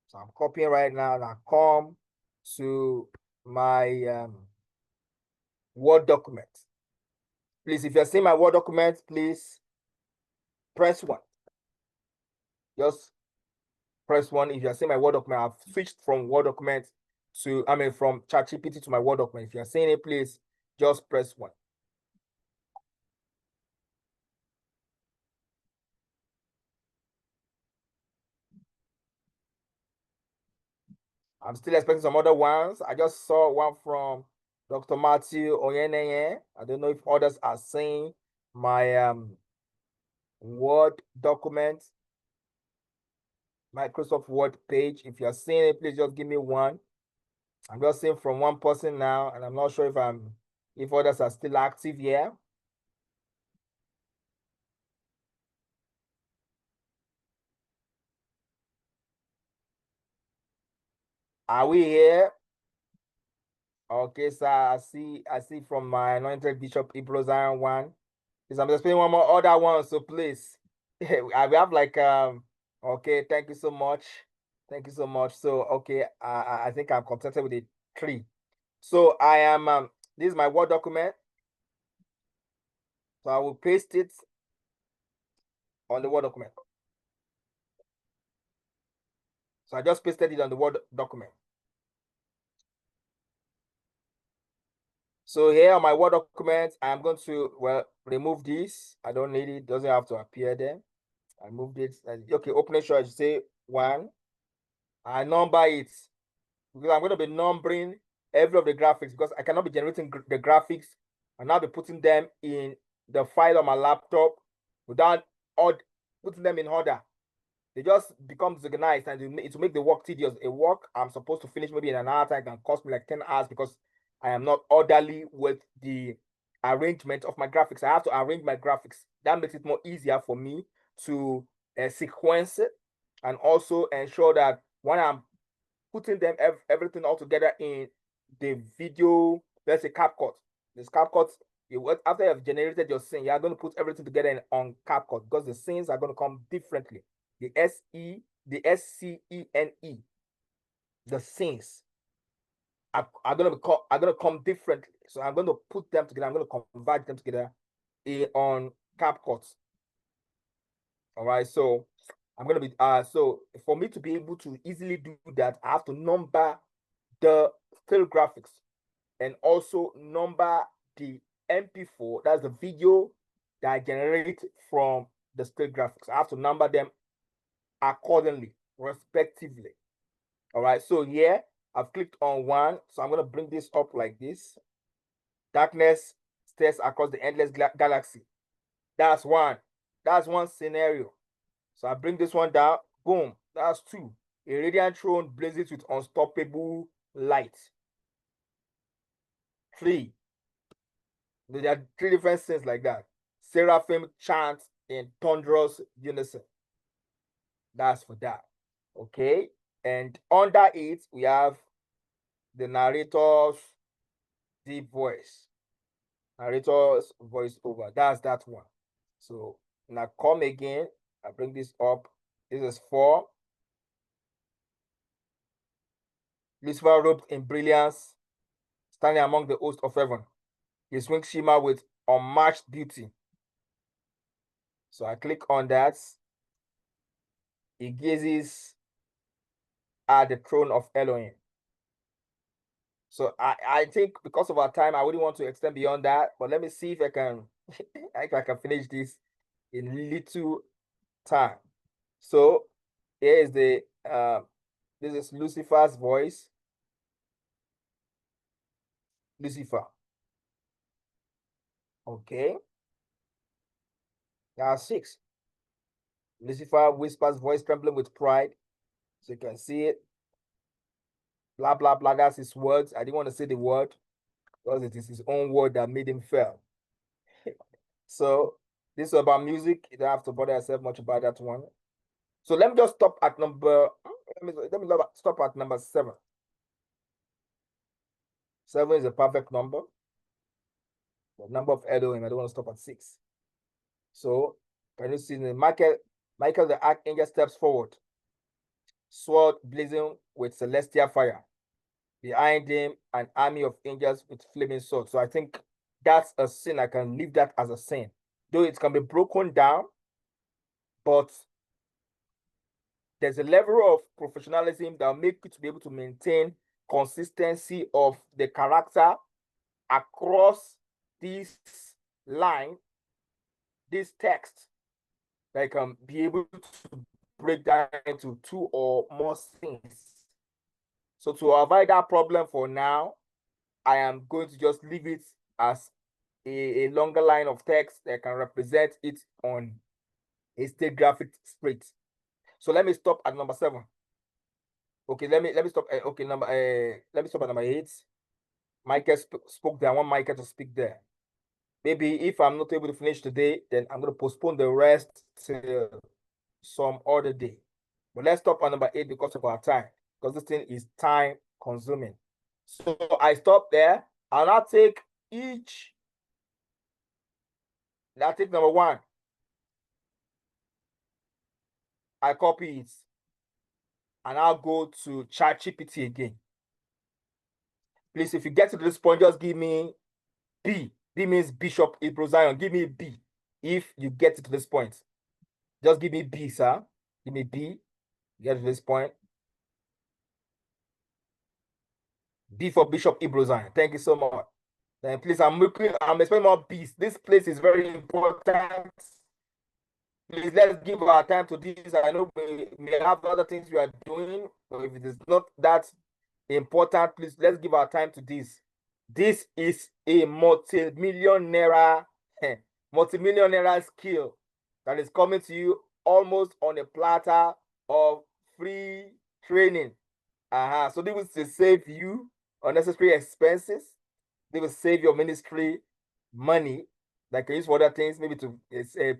So I'm copying right now, and I come to my Word document. Please, if you're seeing my Word document, please press 1. Just press 1. If you're seeing my Word document, I've switched from Word document to, from ChatGPT to my Word document. If you're seeing it, please just press 1. I'm still expecting some other ones. I just saw one from Dr. Matthew Oyeneye. I don't know if others are seeing my Word document, Microsoft Word page. If you're seeing it, please just give me one. I'm just seeing from one person now, and I'm not sure if others are still active here. Are we here? Okay, sir. I see from my anointed Bishop Ibro Zion one. Please, I'm just playing one more other one, so please. we have like okay, thank you so much. Thank you so much. So okay, I think I'm contented with the 3. So I am this is my Word document. So I will paste it on the Word document. So I just pasted it on the Word document. So here on my Word document, I'm going to, well, remove this. I don't need it. It doesn't have to appear there. I moved it. Okay, open it. I say 1. I number it because I'm going to be numbering every of the graphics because I cannot be generating the graphics and now be putting them in the file on my laptop without putting them in order. They just become disorganized and it will make the work tedious. A work I'm supposed to finish maybe in an hour time can cost me like 10 hours because I am not orderly with the arrangement of my graphics. I have to arrange my graphics. That makes it more easier for me to sequence it and also ensure that when I'm putting them everything all together in the video, let's say CapCut. This CapCut, after you've generated your scene, you're going to put everything together on CapCut because the scenes are going to come differently. The SCENE, the scenes are going to come differently. So I'm going to put them together. I'm going to convert them together on CapCut. All right. So I'm going to be so for me to be able to easily do that, I have to number the still graphics and also number the MP4. That's the video that I generate from the still graphics. I have to number them accordingly, respectively. All right, so here I've clicked on 1. So I'm going to bring this up like this. Darkness stares across the endless galaxy. That's 1. That's 1 scenario. So I bring this one down. Boom. That's 2. A radiant throne blazes with unstoppable light. 3. There are 3 different scenes like that. Seraphim chants in thunderous unison. That's for that. Okay. And under it, we have the narrator's deep voice. Narrator's voice over. That's that one. So now come again. I bring this up. This is 4. Lucifer robed in brilliance, standing among the host of heaven. His wings shimmer with unmatched beauty. So I click on that. He gazes at the throne of Elohim. So I think because of our time, I wouldn't want to extend beyond that. But let me see if I can if I can finish this in little time. So here is the this is Lucifer's voice. Lucifer. Okay. Now 6. Lucifer whispers, voice trembling with pride. So you can see it. Blah, blah, blah. That's his words. I didn't want to say the word because it is his own word that made him fail. So this is about music. You don't have to bother yourself much about that one. So let me just stop at number, let me stop at number 7. 7 is a perfect number. The number of Elohim, I don't want to stop at 6. So can you see the Michael the archangel steps forward, sword blazing with celestial fire. Behind him, an army of angels with flaming swords. So I think that's a sin. I can leave that as a sin. Though it can be broken down, but there's a level of professionalism that will make you to be able to maintain consistency of the character across this line, this text, that can be able to break down into 2 or more scenes. So to avoid that problem for now, I am going to just leave it as a longer line of text that can represent it on a state graphic spread. So let me stop at number 7. Okay, let me stop. Okay, let me stop at number 8. Michael spoke there. I want Michael to speak there. Maybe if I'm not able to finish today, then I'm going to postpone the rest till some other day. But let's stop at number 8 because of our time, because this thing is time consuming. So I stop there. I'll now take each. I'll take number 1. I copy it, and I'll go to ChatGPT again. Please, if you get to this point, just give me B. B means Bishop Ibro Zion. Give me B. If you get to this point, just give me B, sir. Give me B. Get to this point. B for Bishop Ibro Zion. Thank you so much. Then please, I'm expecting more B's. This place is very important. Please, let's give our time to this. I know we may have other things we are doing, but if it is not that important, please, let's give our time to this. This is a multi-millionaire skill that is coming to you almost on a platter of free training. So this will save you unnecessary expenses. They will save your ministry money that can use for other things, maybe to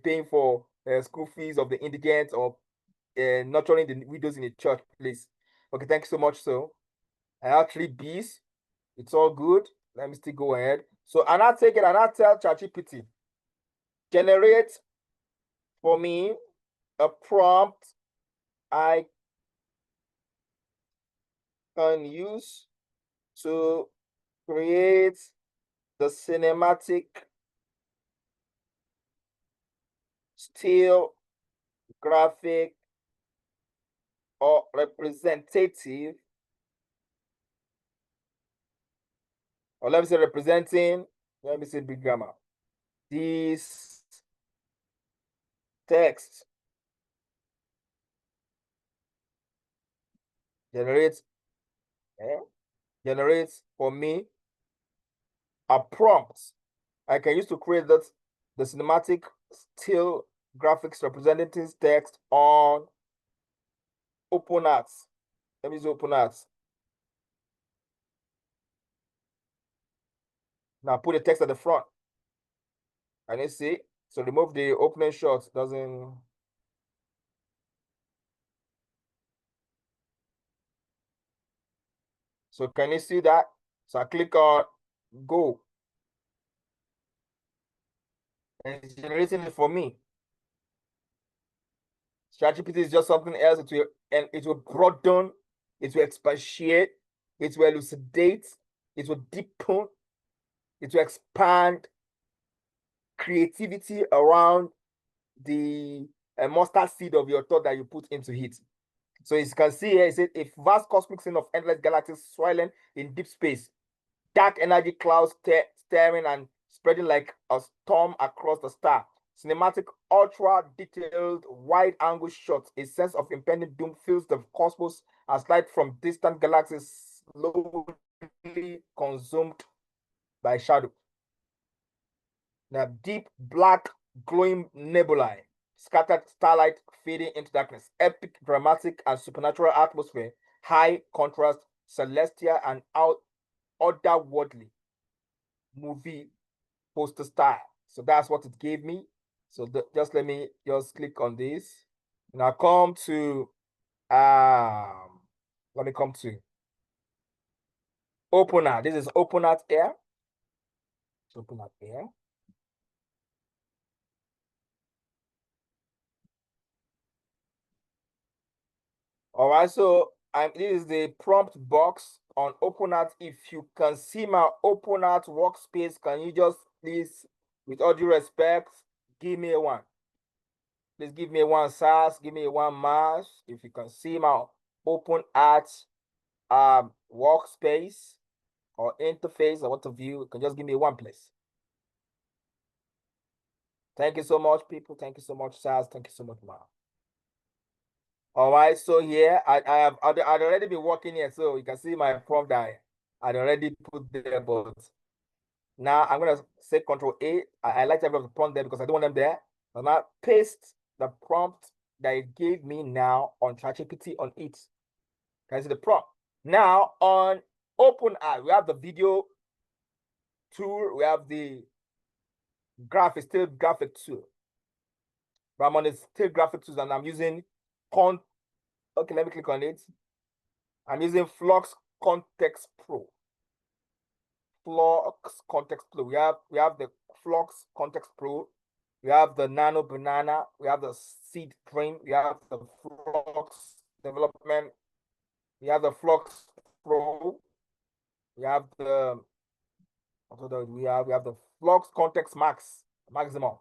paying for school fees of the indigents or nurturing the widows in the church, please. Okay, thank you so much. So I have 3 B's. It's all good. Let me still go ahead. So and I'll take it and I'll tell ChatGPT, generate for me a prompt I can use to create the cinematic still graphic or representative, or let me say representing, let me say big grammar, this text generates for me a prompt I can use to create the cinematic still graphics representing text on OpenArts. Let me use OpenArts. Now put the text at the front. And you see, so remove the opening shot, doesn't. So can you see that? So I click on go. And it's generating it for me. ChatGPT is just something else. It will broaden, it will expatiate, it will elucidate, it will deepen, it will expand creativity around the mustard seed of your thought that you put into it. So as you can see here, it says a vast cosmic scene of endless galaxies swirling in deep space, dark energy clouds staring and spreading like a storm across the star. Cinematic, ultra-detailed, wide-angle shots. A sense of impending doom fills the cosmos as light from distant galaxies slowly consumed by shadow. Now, deep, black, glowing nebulae, scattered starlight fading into darkness. Epic, dramatic, and supernatural atmosphere. High contrast, celestial, and otherworldly movie poster style. So that's what it gave me. So just let me just click on this. Now come to let me come to OpenArt. This is OpenArt Air. It's OpenArt Air. All right, so this is the prompt box on OpenArt. If you can see my OpenArt workspace, can you just please, with all due respect, give me a 1. Please give me a 1 SAS, give me a 1 mouse. If you can see my OpenArt workspace or interface or what have you, can just give me 1, please. Thank you so much, people. Thank you so much, SAS. Thank you so much, Ma. All right, so here I'd already been working here, so you can see my prompt that I'd already put there, but now I'm gonna say Control A. I like to have the prompt there because I don't want them there. I'm gonna paste the prompt that it gave me now on ChatGPT on it. Can you see the prompt? Now on OpenAI, we have the video tool, we have the still graphic tool. But I'm on the still graphic tools and I'm using okay, let me click on it. I'm using Flux Context Pro. Flux Context Pro. We have the Flux Context Pro. we have the nano banana, we have the seed cream, we have the flux development, we have the flux pro, we have the we have the flux context maximum.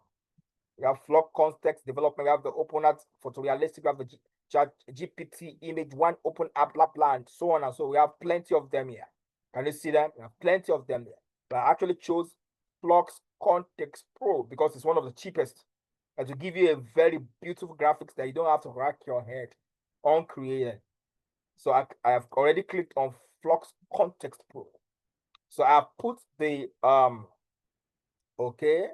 We have flux context development. We have the open art photorealistic. We have the GPT image one open app and so on and so. We have plenty of them here. Can you see them? We have plenty of them there. But I actually chose Flux Context Pro because it's one of the cheapest, and to give you a very beautiful graphics that you don't have to rack your head on creating. So I have already clicked on Flux Context Pro. So I put the okay.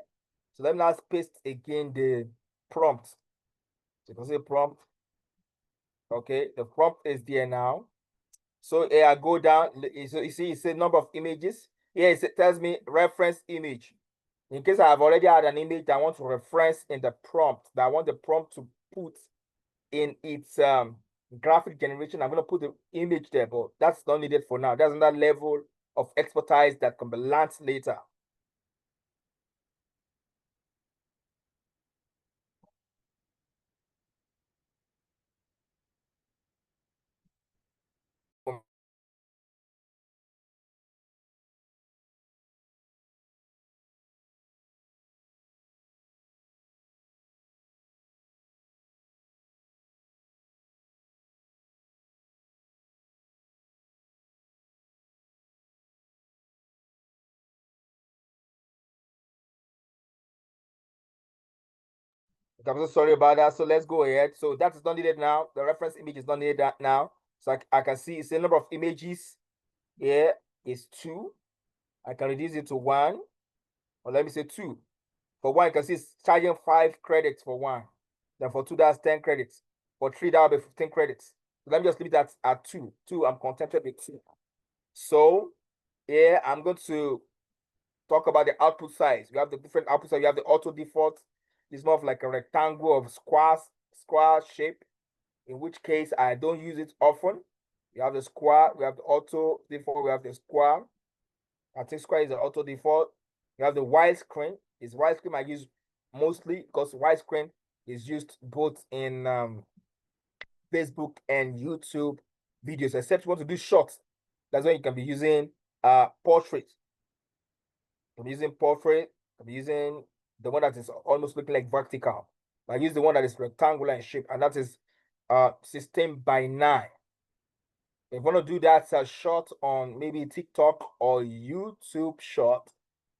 So let me now paste again the prompt. So you can see prompt. Okay, the prompt is there now. So here I go down. So you see, it says number of images. Here it tells me reference image. In case I have already had an image that I want to reference in the prompt, that I want the prompt to put in its graphic generation, I'm going to put the image there, but that's not needed for now. That's another level of expertise that can be learned later. I'm so sorry about that. So let's go ahead. So that is not needed now. The reference image is not needed now. So I can see it's the number of images here is 2. I can reduce it to 1, or let me say 2. For 1, you can see it's charging 5 credits for 1. Then for 2, that's 10 credits. For 3, that will be 15 credits. So let me just leave that at 2. 2, I'm contented with 2. So here I'm going to talk about the output size. We have the different output size. We have the auto default. It's more of like a rectangle of square shape, in which case I don't use it often. We have the square, we have the auto default, we have the square. I think square is the auto default. You have the widescreen. It's widescreen I use mostly because widescreen is used both in Facebook and YouTube videos, except you want to do shorts. That's when you can be using portrait. I'm using portrait. I'm using the one that is almost looking like vertical. I use the one that is rectangular in shape, and that is 16:9. If you want to do that short on maybe TikTok or YouTube short,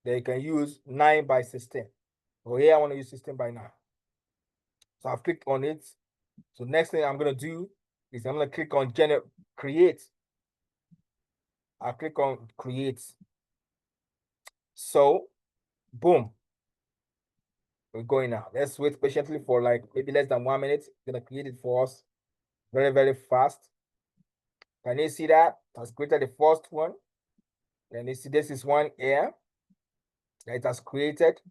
then you can use 9:16. So here I want to use 16:9. So I've clicked on it. So next thing I'm going to do is I'm going to click on create. I'll click on create. So boom. We're going now. Let's wait patiently for like maybe less than 1 minute. It's going to create it for us very, very fast. Can you see that? It has created the first one. And you see this is one here that it has created.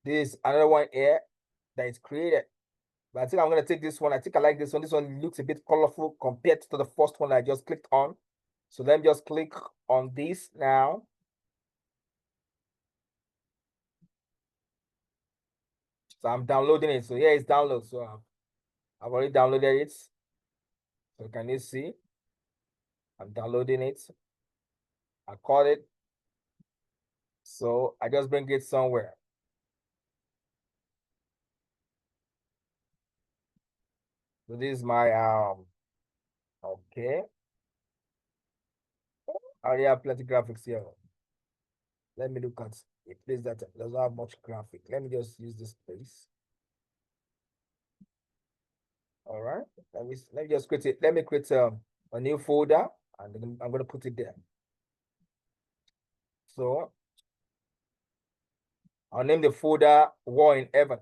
This is another one here that is created. But I think I'm going to take this one. I think I like this one. This one looks a bit colorful compared to the first one I just clicked on. So let me just click on this now. So I'm downloading it. So here it's download. So I've already downloaded it. So can you see? I'm downloading it. I caught it. So I just bring it somewhere. So this is my okay. I already have plenty graphics here. Let me look at a place that doesn't have much graphic. Let me just use this place. All right. Let me just create it. Let me create a new folder, and then I'm gonna put it there. So I'll name the folder War in Heaven.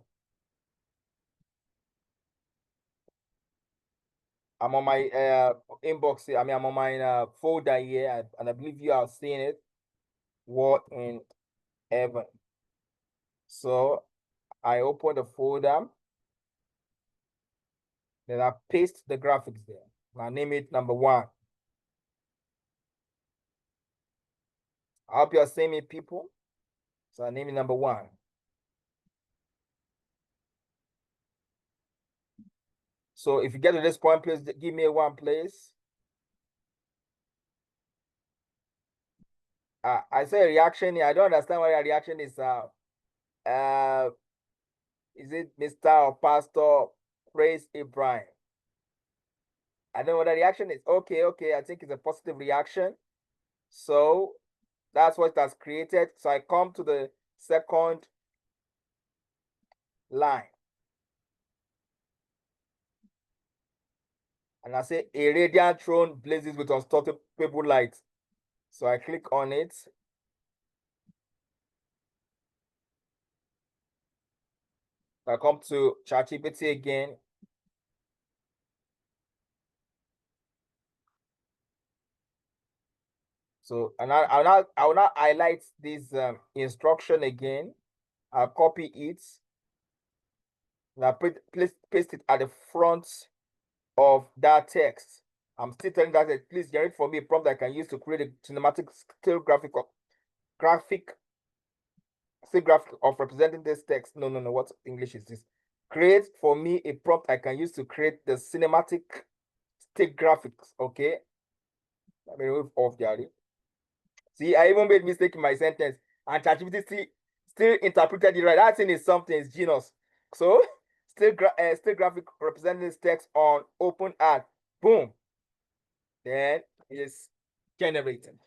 I'm on my inbox here. I mean, I'm on my folder here, and I believe you are seeing it. War in Heaven. So I open the folder, then I paste the graphics there. I name it number 1. I hope you are seeing me, people. So I name it number 1. So if you get to this point, please give me one, please. I say reaction here. I don't understand what your reaction is. Is it Mr. or Pastor Praise Ibrahim? I don't know what the reaction is. Okay, I think it's a positive reaction. So that's what it has created. So I come to the second line. And I say a radiant throne blazes with unstoppable light. So I click on it. I come to ChatGPT again. So and I will now highlight this instruction again. I'll copy it. And I paste it at the front of that text. I'm still telling that please generate for me a prompt that I can use to create a cinematic still graphic of representing this text. No, what English is this? Create for me a prompt I can use to create the cinematic stick graphics. Okay. Let me remove off the. See, I even made mistake in my sentence, and ChatGPT still interpreted it right. That thing is something, it's genius. So still graphic representing this text on open art. Boom. Then it's generated.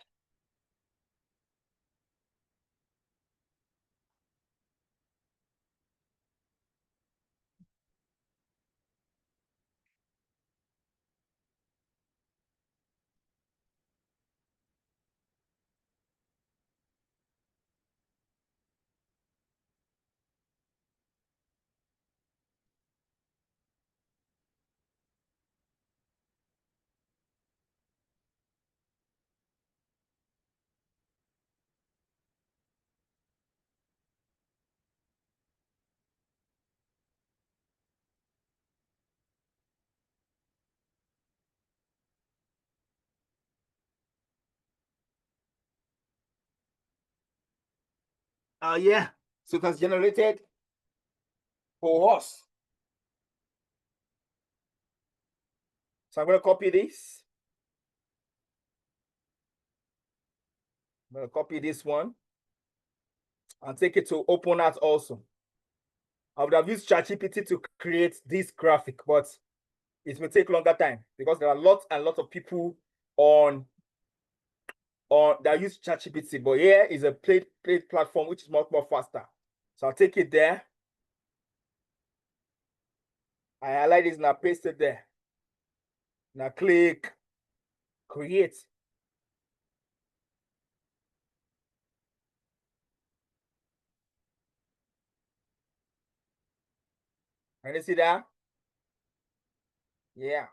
Yeah. So it has generated for us. So I'm going to copy this. I'm going to copy this one and take it to OpenArt also. I would have used ChatGPT to create this graphic, but it will take longer time because there are lots and lots of people on that use ChatGPT. But here is a paid platform which is much more faster. So I'll take it there. I highlight this and I paste it there. Now click create. Can you see that? Yeah.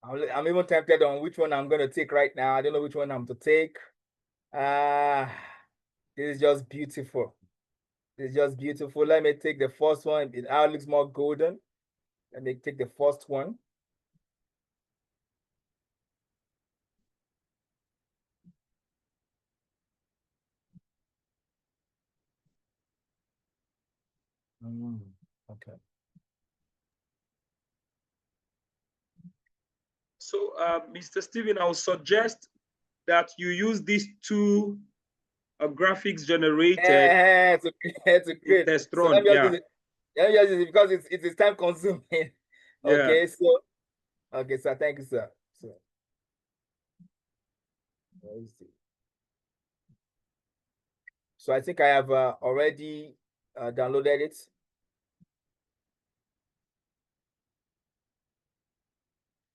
I'm even tempted on which one I'm going to take right now. I don't know which one I'm to take. This is just beautiful. It's just beautiful. Let me take the first one. It now looks more golden. Let me take the first one. Okay. So, Mr. Stephen, I would suggest that you use these two graphics generated to create. test So run. let me just Yeah. use it. Let me just use it because it is time consuming. Okay, Yeah. so okay, sir. Thank you, sir. So I think I have already downloaded it.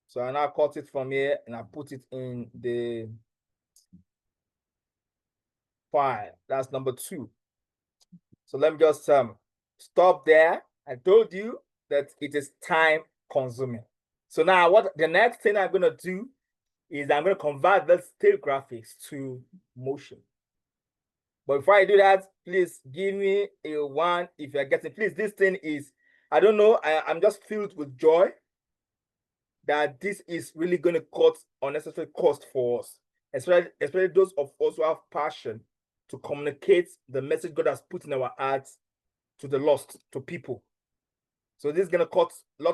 So I now cut it from here and I put it in the file. That's number 2. So let me just stop there. I told you that it is time consuming. So now what the next thing I'm going to do is I'm going to convert the still graphics to motion. But before I do that, please give me a 1 if you're getting. Please, this thing is, I don't know, I'm just filled with joy that this is really going to cut unnecessary cost for us, especially those of us who have passion to communicate the message God has put in our hearts to the lost, to people. So this is going to cut a lot